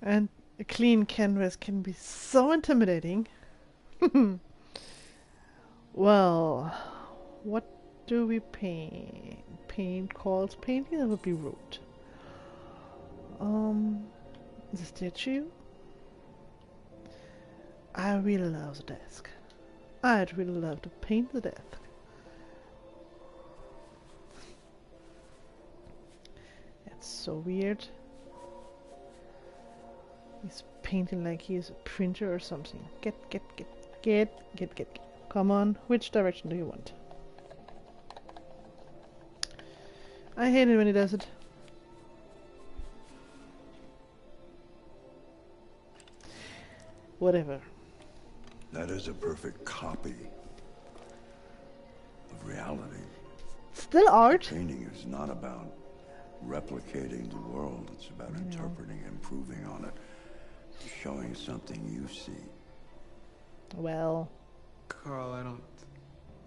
And a clean canvas can be so intimidating. Well, what do we paint? Paint calls painting? That would be rude. The statue? I really love the desk. I'd really love to paint the desk. That's so weird. He's painting like he's a printer or something. Get. Come on, which direction do you want? I hate it when he does it. Whatever. That is a perfect copy of reality. Still art. Painting is not about replicating the world. It's about interpreting, improving on it, showing something you see. Well, Carl, I don't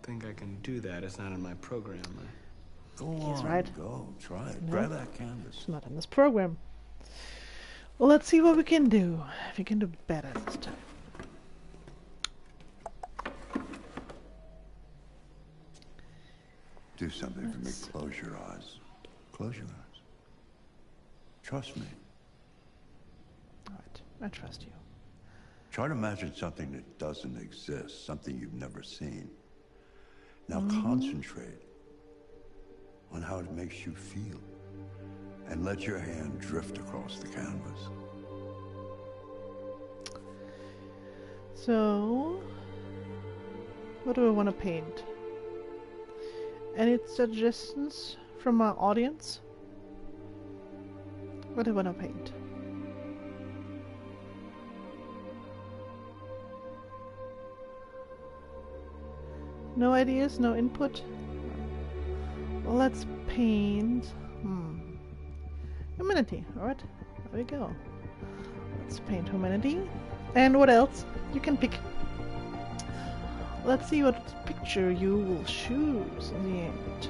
think I can do that. It's not in my program. Go he's on, right. go, try it. No. Grab that canvas. It's not in this program. Well, let's see what we can do. If we can do better this time. Do something for me. Close your eyes. Close your eyes. Trust me. Alright, I trust you. Try to imagine something that doesn't exist, something you've never seen. Now concentrate on how it makes you feel, and let your hand drift across the canvas. So, what do I want to paint? Any suggestions from my audience? What do I want to paint? No ideas, no input? Well, let's paint... humanity, alright? There we go. Let's paint humanity. And what else? You can pick. Let's see what picture you will choose in the end.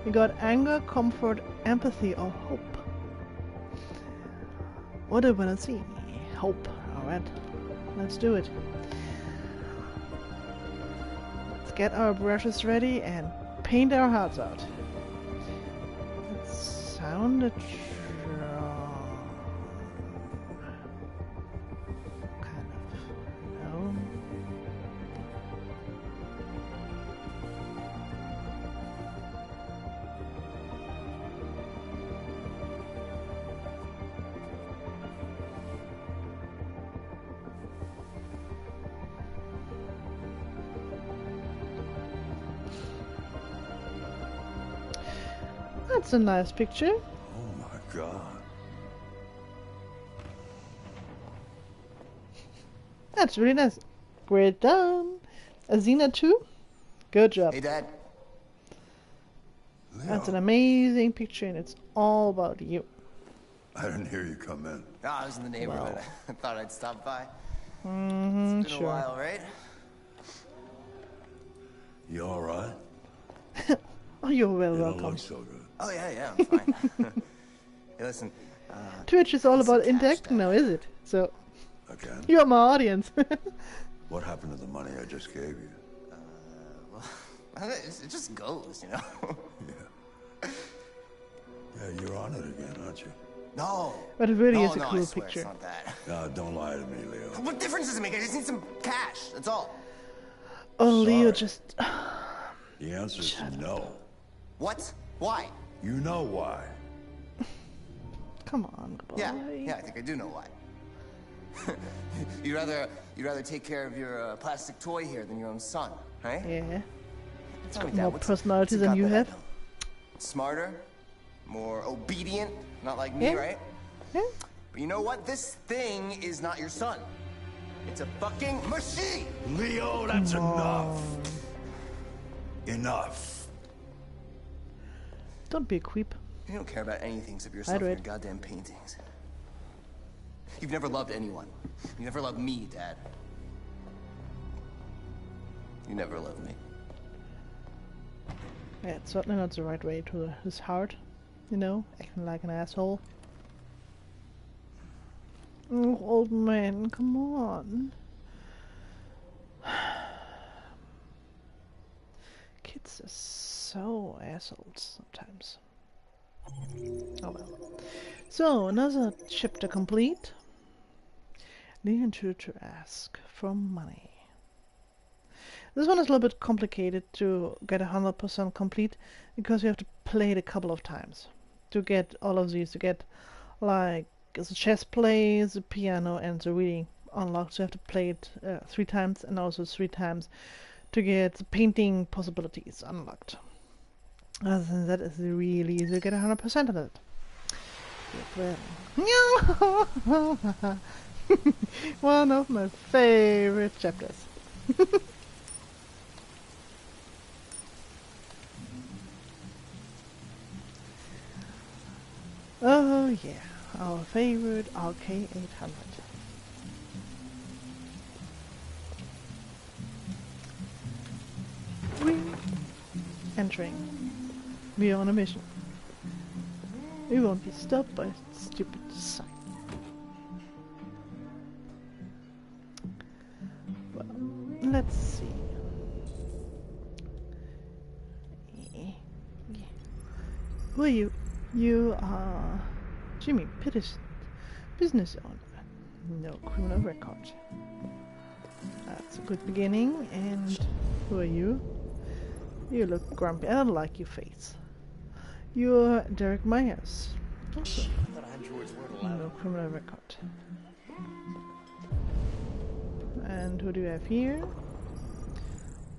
We got anger, comfort, empathy, or hope. What do I want to see? Hope, alright? Let's do it. Let's get our brushes ready and paint our hearts out. That sounded wrong. Kind of. No. That's a nice picture. Oh my God. That's really nice. Great done. Azina too. Good job. Hey, Dad. That's an amazing picture and it's all about you. I didn't hear you come in. I was in the neighborhood. I thought I'd stop by. Mm-hmm, It's been a while, right? You all right? Oh, you're well You don't welcome. look so good. Oh, yeah, I'm fine. Hey, listen. Twitch is all Some about cash, interacting Dad. now, is it? So, Again? you're my audience. What happened to the money I just gave you? Well, it just goes, you know? Yeah, you're on it again, aren't you? No. But it really no, is a no, cool I swear picture. It's not that. No, don't lie to me, Leo. What difference does it make? I just need some cash. That's all. Oh, Leo, Sorry. just... The answer's no. What? Why? You know why. Come on, boy. Yeah, I think I do know why. you'd rather take care of your plastic toy here than your own son, right? Yeah. It's Tell me, got Dad, more what's personality it than got you that I have. don't? Smarter, more obedient, not like me, Yeah. right? Yeah. But you know what? This thing is not your son. It's a fucking machine. Leo, that's enough. Enough. Don't be a creep. You don't care about anything except yourself and your goddamn paintings. You've never loved anyone. You never loved me, Dad. You never loved me. Yeah, it's certainly not the right way to his heart. You know, acting like an asshole. Oh, old man, come on. Kids are so assholes sometimes. Oh well. So, another chapter complete. Leading to ask for money. This one is a little bit complicated to get 100% complete because you have to play it a couple of times to get all of these, to get like the chess play, the piano and the reading unlocked. So you have to play it 3 times and also 3 times to get the painting possibilities unlocked. Other than that, it's really easy to get 100% of it. One of my favorite chapters. yeah, our favorite RK800. Entering. We are on a mission. We won't be stopped by a stupid sign. Well, let's see. Who are you? You are Jimmy Peterson, business owner. No criminal record. That's a good beginning. And who are you? You look grumpy. I don't like your face. You're Derek Myers. Also, no criminal record. And who do you have here?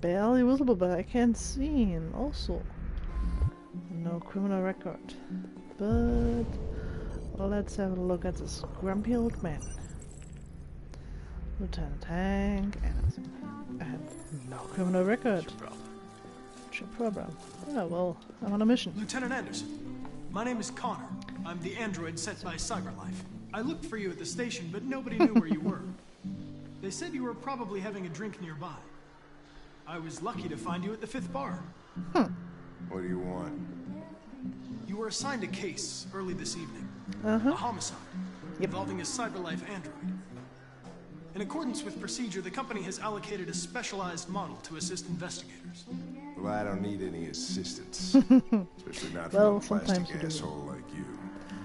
Barely visible, but I can't see him. Also, no criminal record. But let's have a look at this grumpy old man. Lieutenant Hank and no criminal record. What's your problem? Oh, well, I'm on a mission. Lieutenant Anderson, my name is Connor. I'm the android sent by CyberLife. I looked for you at the station, but nobody knew where you were. They said you were probably having a drink nearby. I was lucky to find you at the 5th bar. What do you want? You were assigned a case early this evening. A homicide involving a CyberLife android. In accordance with procedure, the company has allocated a specialized model to assist investigators. Well, I don't need any assistance. Especially not from a plastic asshole like you.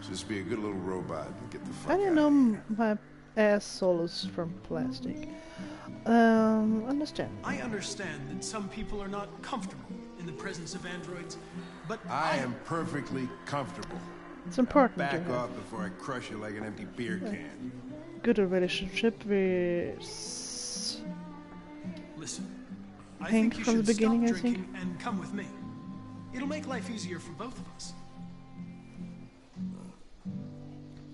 Just be a good little robot and get the fuck out. I didn't know my asshole is from plastic. Understand. I understand that some people are not comfortable in the presence of androids, but I am perfectly comfortable. It's important Back to off before I crush you like an empty beer can. Good relationship with listen, I Hank think you from the should beginning, stop I think. drinking and come with me. It'll make life easier for both of us.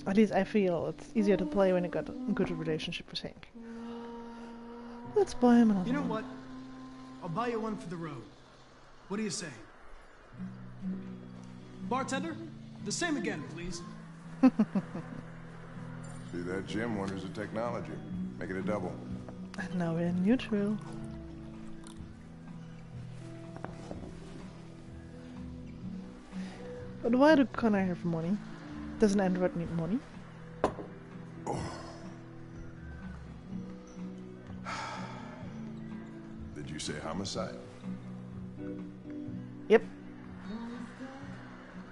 At least I feel it's easier to play when you got a good relationship with Hank. Let's buy him another. You know what? I'll buy you one for the road. What do you say? Bartender, the same again, please. See that, Jim? Wonders of technology. Make it a double. And now we're neutral. But why do Connor have money? Doesn't Android need money? Did you say homicide? Yep.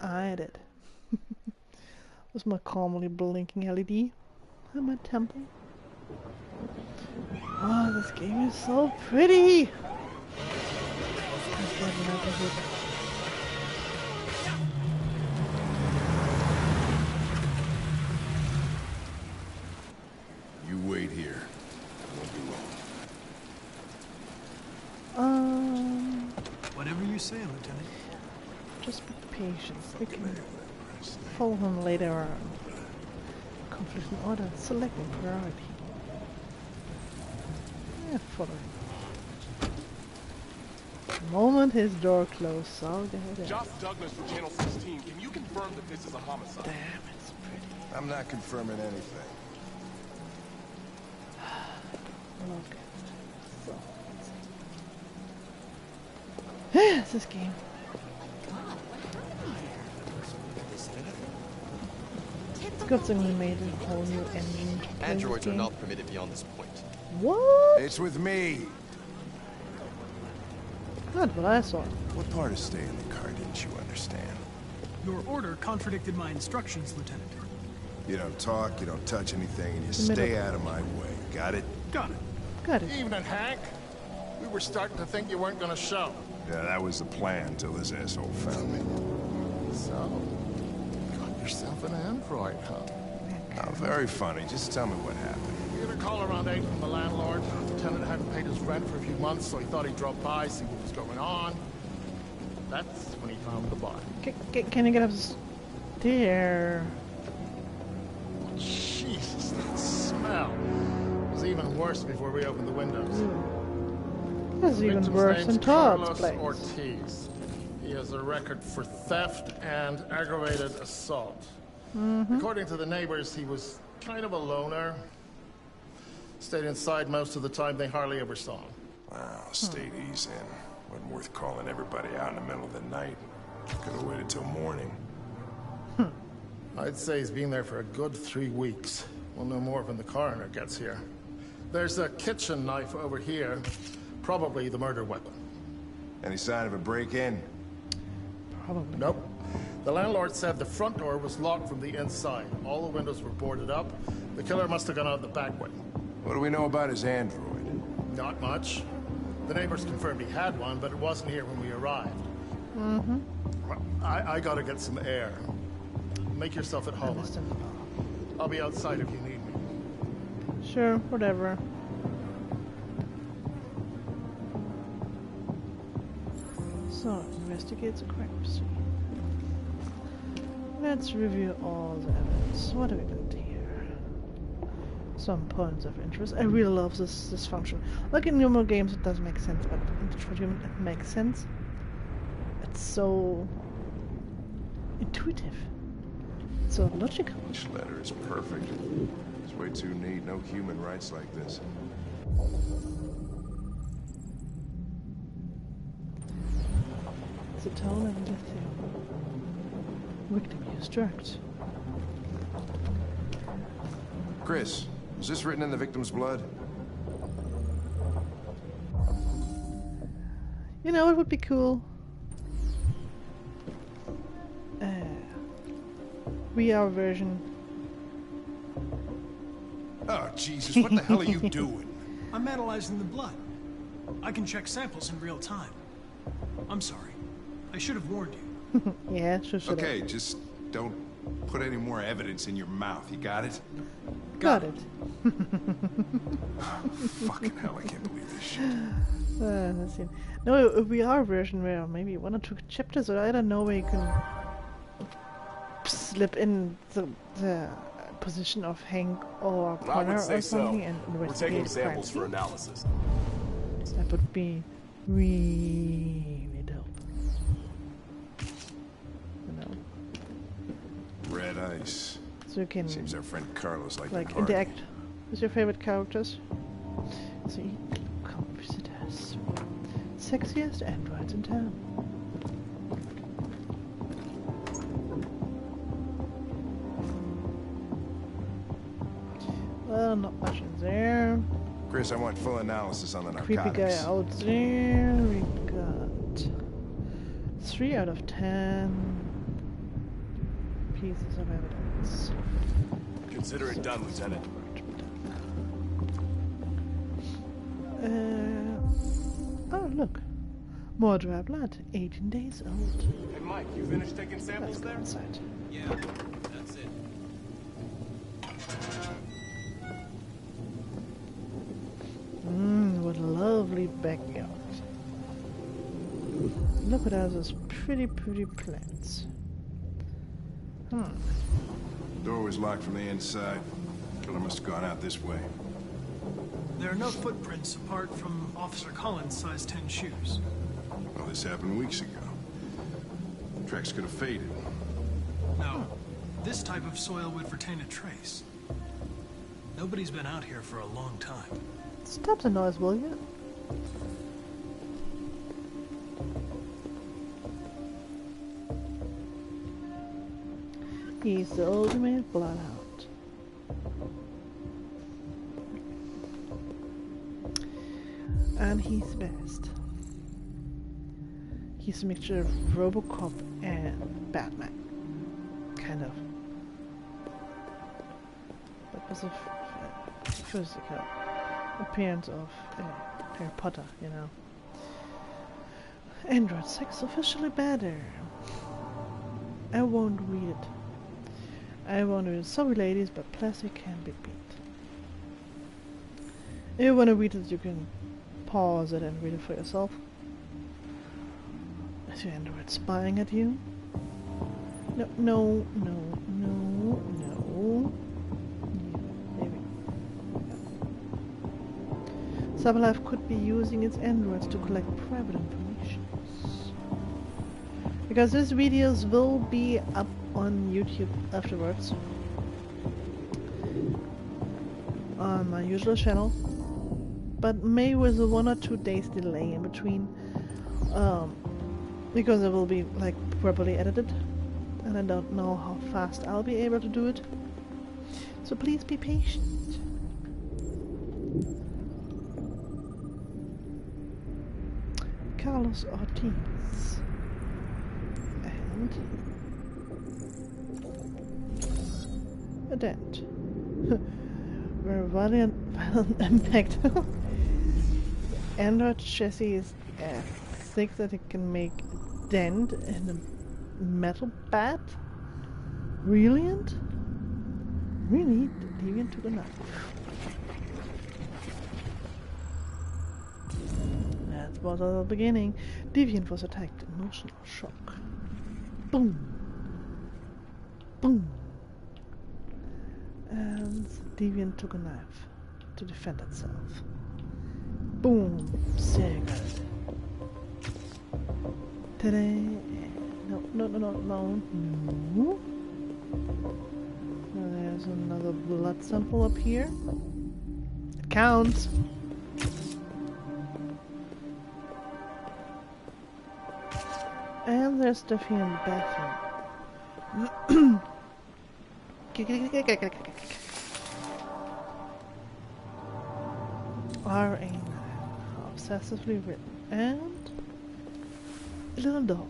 I did. Was my calmly blinking LED at my temple? Oh, this game is so pretty! You wait here. I won't be long. Whatever you say, Lieutenant. Just be patient. We can follow him later on. Conflict in order. Selecting priority. Yeah, follow him. The moment his door closed, I'll get it. Josh Douglas from Channel 16. Can you confirm that this is a homicide? Damn, it's pretty. I'm not confirming anything. Look. So. This game. It's good thing we made a whole new engine to play Androids this are game. not permitted beyond this point. What? It's with me. Not what I saw. What part of staying in the car didn't you understand? Your order contradicted my instructions, Lieutenant. You don't talk, you don't touch anything, and you stay out of my way. Got it? Got it. Got it. Evening, Hank. We were starting to think you weren't going to show. Yeah, that was the plan till this asshole found me. So, got yourself an android, huh? Oh, very funny. Just tell me what happened. We had a call around 8 from the landlord. The tenant hadn't paid his rent for a few months, so he thought he'd drop by, see what was going on. That's when he found the body. Can you get us there? Jesus, that smell. It was even worse before we opened the windows. That's The even victim's worse name's than Todd's Carlos place. Ortiz. He has a record for theft and aggravated assault. According to the neighbors, he was kind of a loner. Stayed inside most of the time. They hardly ever saw him. Wow, stayed easy in. Wasn't worth calling everybody out in the middle of the night. Could have waited till morning. I'd say he's been there for a good 3 weeks. We'll know more when the coroner gets here. There's a kitchen knife over here. Probably the murder weapon. Any sign of a break-in? Probably. Nope. The landlord said the front door was locked from the inside. All the windows were boarded up. The killer must have gone out the back way. What do we know about his android? Not much. The neighbors confirmed he had one, but it wasn't here when we arrived. Well, I gotta get some air. Make yourself at home. I'll be outside if you need me. Sure, whatever. So, investigate the crime scene. Let's review all the evidence. What do we got here? Some points of interest. I really love this function. Like in normal games it doesn't make sense, but in Detroit Human it makes sense. It's so intuitive. It's so logical. Each letter is perfect. It's way too neat. No human writes like this. The town of lithium. Victim used drugs. Chris, is this written in the victim's blood? You know, it would be cool. VR version. Oh, Jesus, what the hell are you doing? I'm analyzing the blood. I can check samples in real time. I'm sorry. I should have warned you. Yeah, sure. Okay, just don't put any more evidence in your mouth. You got it? Got it. Fucking hell, I can't believe this shit. Let's see. No, a VR version where maybe 1 or 2 chapters, or I don't know, where you can slip in the position of Hank or Connor or something and investigate. We're taking samples for analysis. That would be really dope. You know. Red ice. So you can Seems our friend Carlos liked like it hard. interact with your favorite characters. See, come visit us. Sexiest androids in town. Well, not much in there. Chris, I want full analysis on the Creepy narcotics. guy out there. We got 3 out of 10 pieces of evidence. Consider it done, Lieutenant. Oh, look. More dry blood. 18 days old. Hey, Mike, you finished taking samples there? Inside. Yeah, that's it. What a lovely backyard. Look at all those pretty plants. Door was locked from the inside. Killer must have gone out this way. There are no footprints apart from Officer Collins' size 10 shoes. Well, this happened weeks ago. Tracks could have faded. No, this type of soil would retain a trace. Nobody's been out here for a long time. Stop the noise, will you? He's the ultimate bloodhound. And he's best. He's a mixture of Robocop and Batman. Kind of. But with a physical appearance of Harry Potter, you know. Android 6 officially better. I won't read it. I won't read it. Sorry ladies, but plastic can be beat. If you want to read it, you can pause it and read it for yourself. Is your android spying at you? No, no, no, no, no. Yeah, there we go. Cyberlife could be using its androids to collect private information. Because these videos will be on YouTube afterwards on my usual channel, but maybe with a 1 or 2 days delay in between, because it will be like properly edited, and I don't know how fast I'll be able to do it. So please be patient. Carlos Ortiz and a dent. Very violent impact. Android chassis is thick that it can make a dent in a metal bat? Brilliant? Really? The deviant took a knife. That was at the beginning. Deviant was attacked. Emotional shock. Boom. Boom. And Deviant took a knife to defend itself. Boom. Sehr good. Today. No. No. There's another blood sample up here. It counts. And there's stuff here in the bathroom. R.A. obsessively written. And a little doll.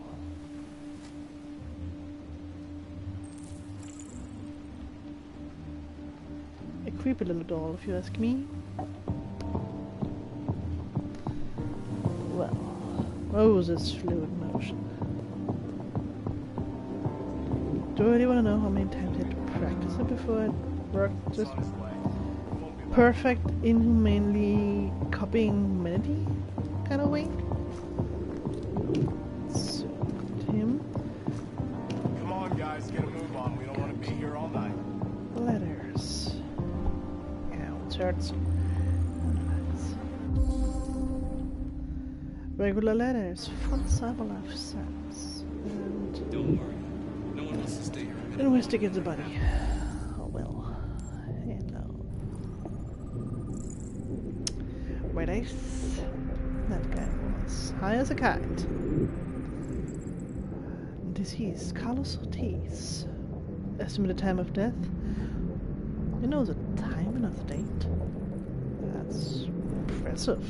A creepy little doll, if you ask me. Well, Rose's fluid motion. Do I really want to know how many times I had to practice it before it worked just perfect, inhumanely copying humanity kind of way? So, him. Come on, guys, get a move on. We don't want to be here all night. Letters. Concerts. Regular letters from Cyberlife Sets. And don't worry. No one wants to stay here. Investigate the body. Oh well. Hello. Red Ace. That guy was high as a kite. Deceased Carlos Ortiz. Estimated time of death. You know the time and not the date. That's impressive,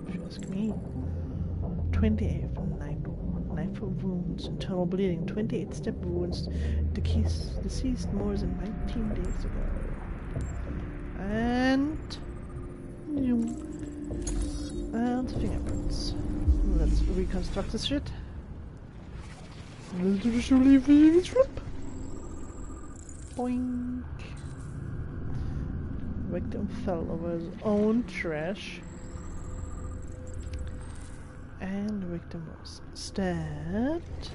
if you ask me. 28 knife wounds, internal bleeding, 28 step wounds, deceased more than 19 days ago. And fingerprints. Let's reconstruct this shit. Boink. Victim fell over his own trash. And the victim was stabbed.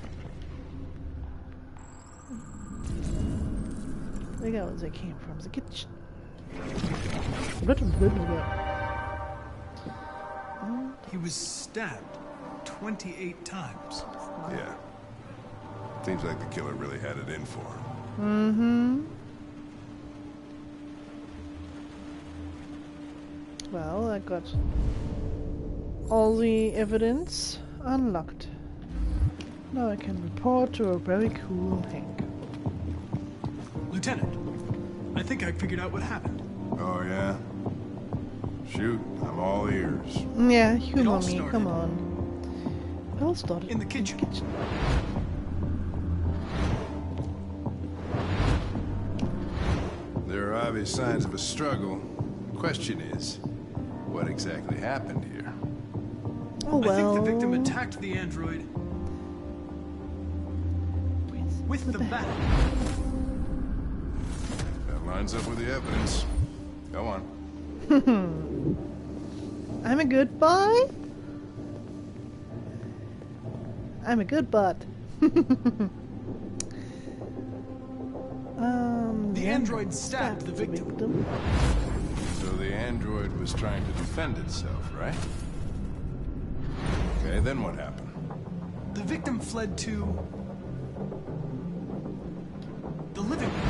They got where they came from, the kitchen. He was stabbed 28 times. Yeah. Seems like the killer really had it in for him. Mm-hmm. Well, I got all the evidence unlocked. Now I can report to a very cool Hank. Lieutenant, I think I figured out what happened. Oh, yeah? Shoot, I'm all ears. Yeah, humor me, come on. It all started in the kitchen. There are obvious signs of a struggle. Question is, what exactly happened here? Oh well. I think the victim attacked the android with the bat. That lines up with the evidence. Go on. I'm a good boy? I'm a good bud. The android stabbed the victim. So the android was trying to defend itself, right? Okay, then what happened? The victim fled to living room.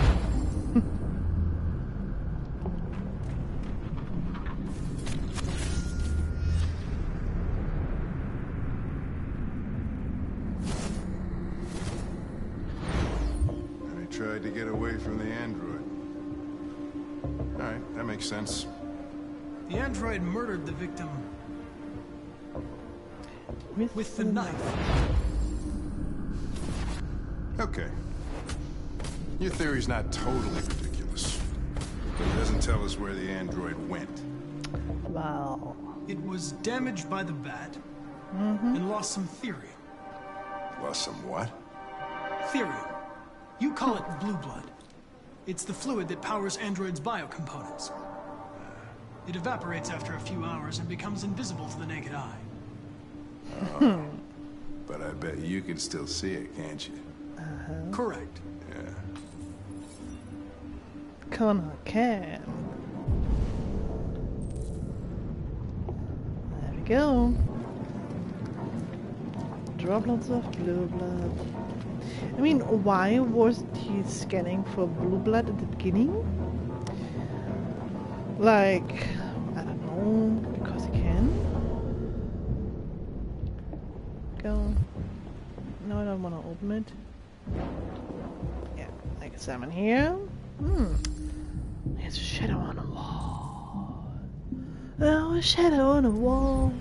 I tried to get away from the android. All right, that makes sense. The android murdered the victim with the knife. Okay. Your theory's not totally ridiculous, but it doesn't tell us where the android went. Wow. It was damaged by the bat and lost some therium. Lost some what? Therium. You call it blue blood. It's the fluid that powers androids' biocomponents. It evaporates after a few hours and becomes invisible to the naked eye. But I bet you can still see it, can't you? Correct. Yeah. Connor can. There we go. Droplets of blue blood. I mean, why wasn't he scanning for blue blood at the beginning? Like, I don't know, because he can? Go. No, I don't want to open it. Yeah, I guess I'm in here. There's a shadow on the wall. Oh, a shadow on the wall.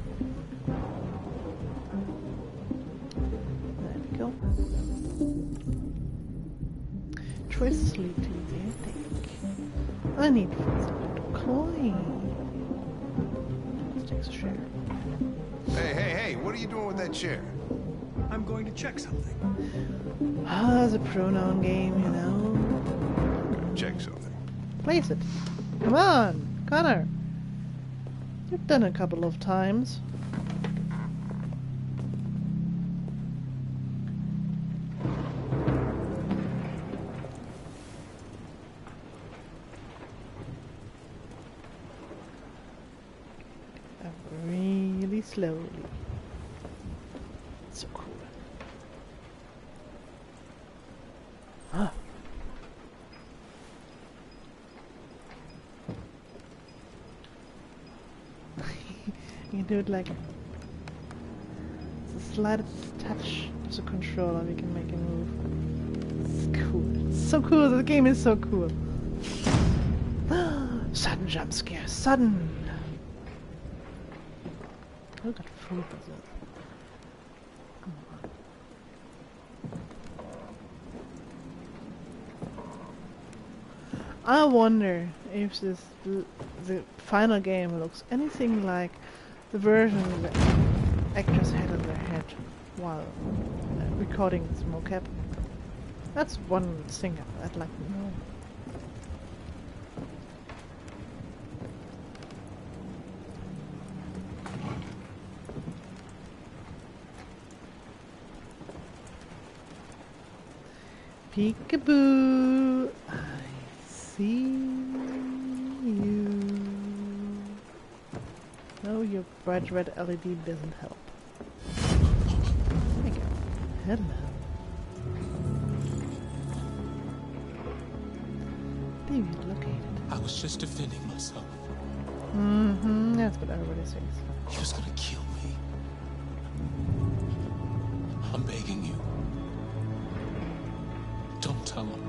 There we go. Choices lead to the attic. I need to find some coin. Let's take a share. Hey, what are you doing with that chair? I'm going to check something. Ah, it's a pronoun game, you know. Check something. Place it. Come on, Connor. You've done it a couple of times. Really slowly. So cool. Ah. You can do it like it's a slight touch to the controller. We can make a move. It's cool. It's so cool. The game is so cool. Sudden jump scare. Sudden. Oh, got food with it. I wonder if the final game looks anything like the version the actors had in their head while recording this mocap. That's one thing I'd like to know. Peekaboo, I see you. No, your bright red LED doesn't help. There you go. Hello. David, located. I was just defending myself. That's what everybody says. He was gonna kill me. I'm begging you. Don't tell him.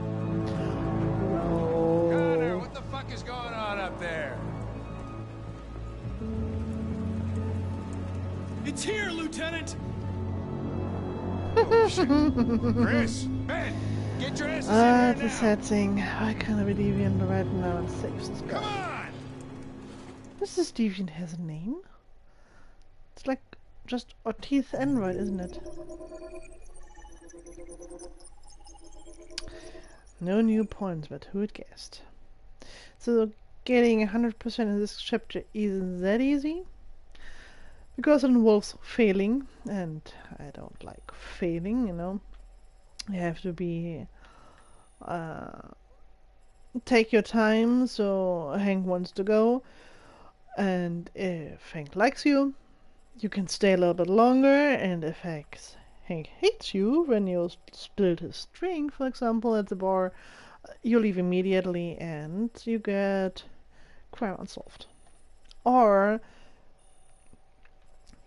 Connor, what the fuck is going on up there? It's here, Lieutenant! Oh, shit. Chris, Ben, get your asses in here It's a sad thing. Why can't I be deviant right now and save this guy? Come on! This deviant has a name? It's like just Ortiz Enroyd, isn't it? No new points, but who'd guessed? So getting 100% in this chapter isn't that easy. Because it involves failing, and I don't like failing, you know. You have to be... take your time, so Hank wants to go. And if Hank likes you, you can stay a little bit longer, and if Hank hates you when you spilled his drink, for example, at the bar, you leave immediately and you get crime unsolved. Or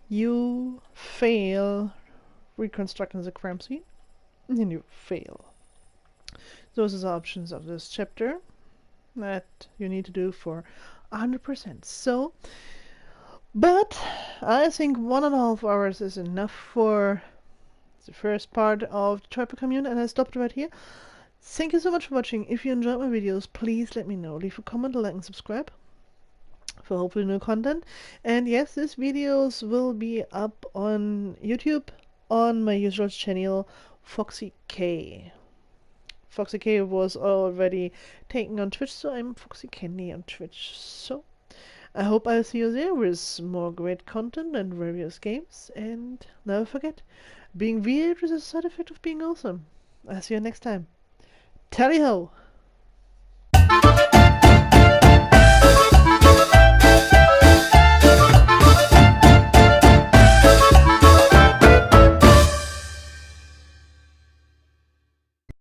you fail reconstructing the crime scene and you fail. Those are the options of this chapter that you need to do for 100%. So, but I think 1.5 hours is enough for the first part of the Tripper Commune, and I stopped right here. Thank you so much for watching. If you enjoyed my videos, please let me know. Leave a comment, like, and subscribe for hopefully new content. And yes, these videos will be up on YouTube on my usual channel, Foxy K. Foxy K was already taken on Twitch, so I'm Foxy Candy on Twitch. So I hope I'll see you there with more great content and various games. And never forget, being weird is a side effect of being awesome. I'll see you next time. Tally ho!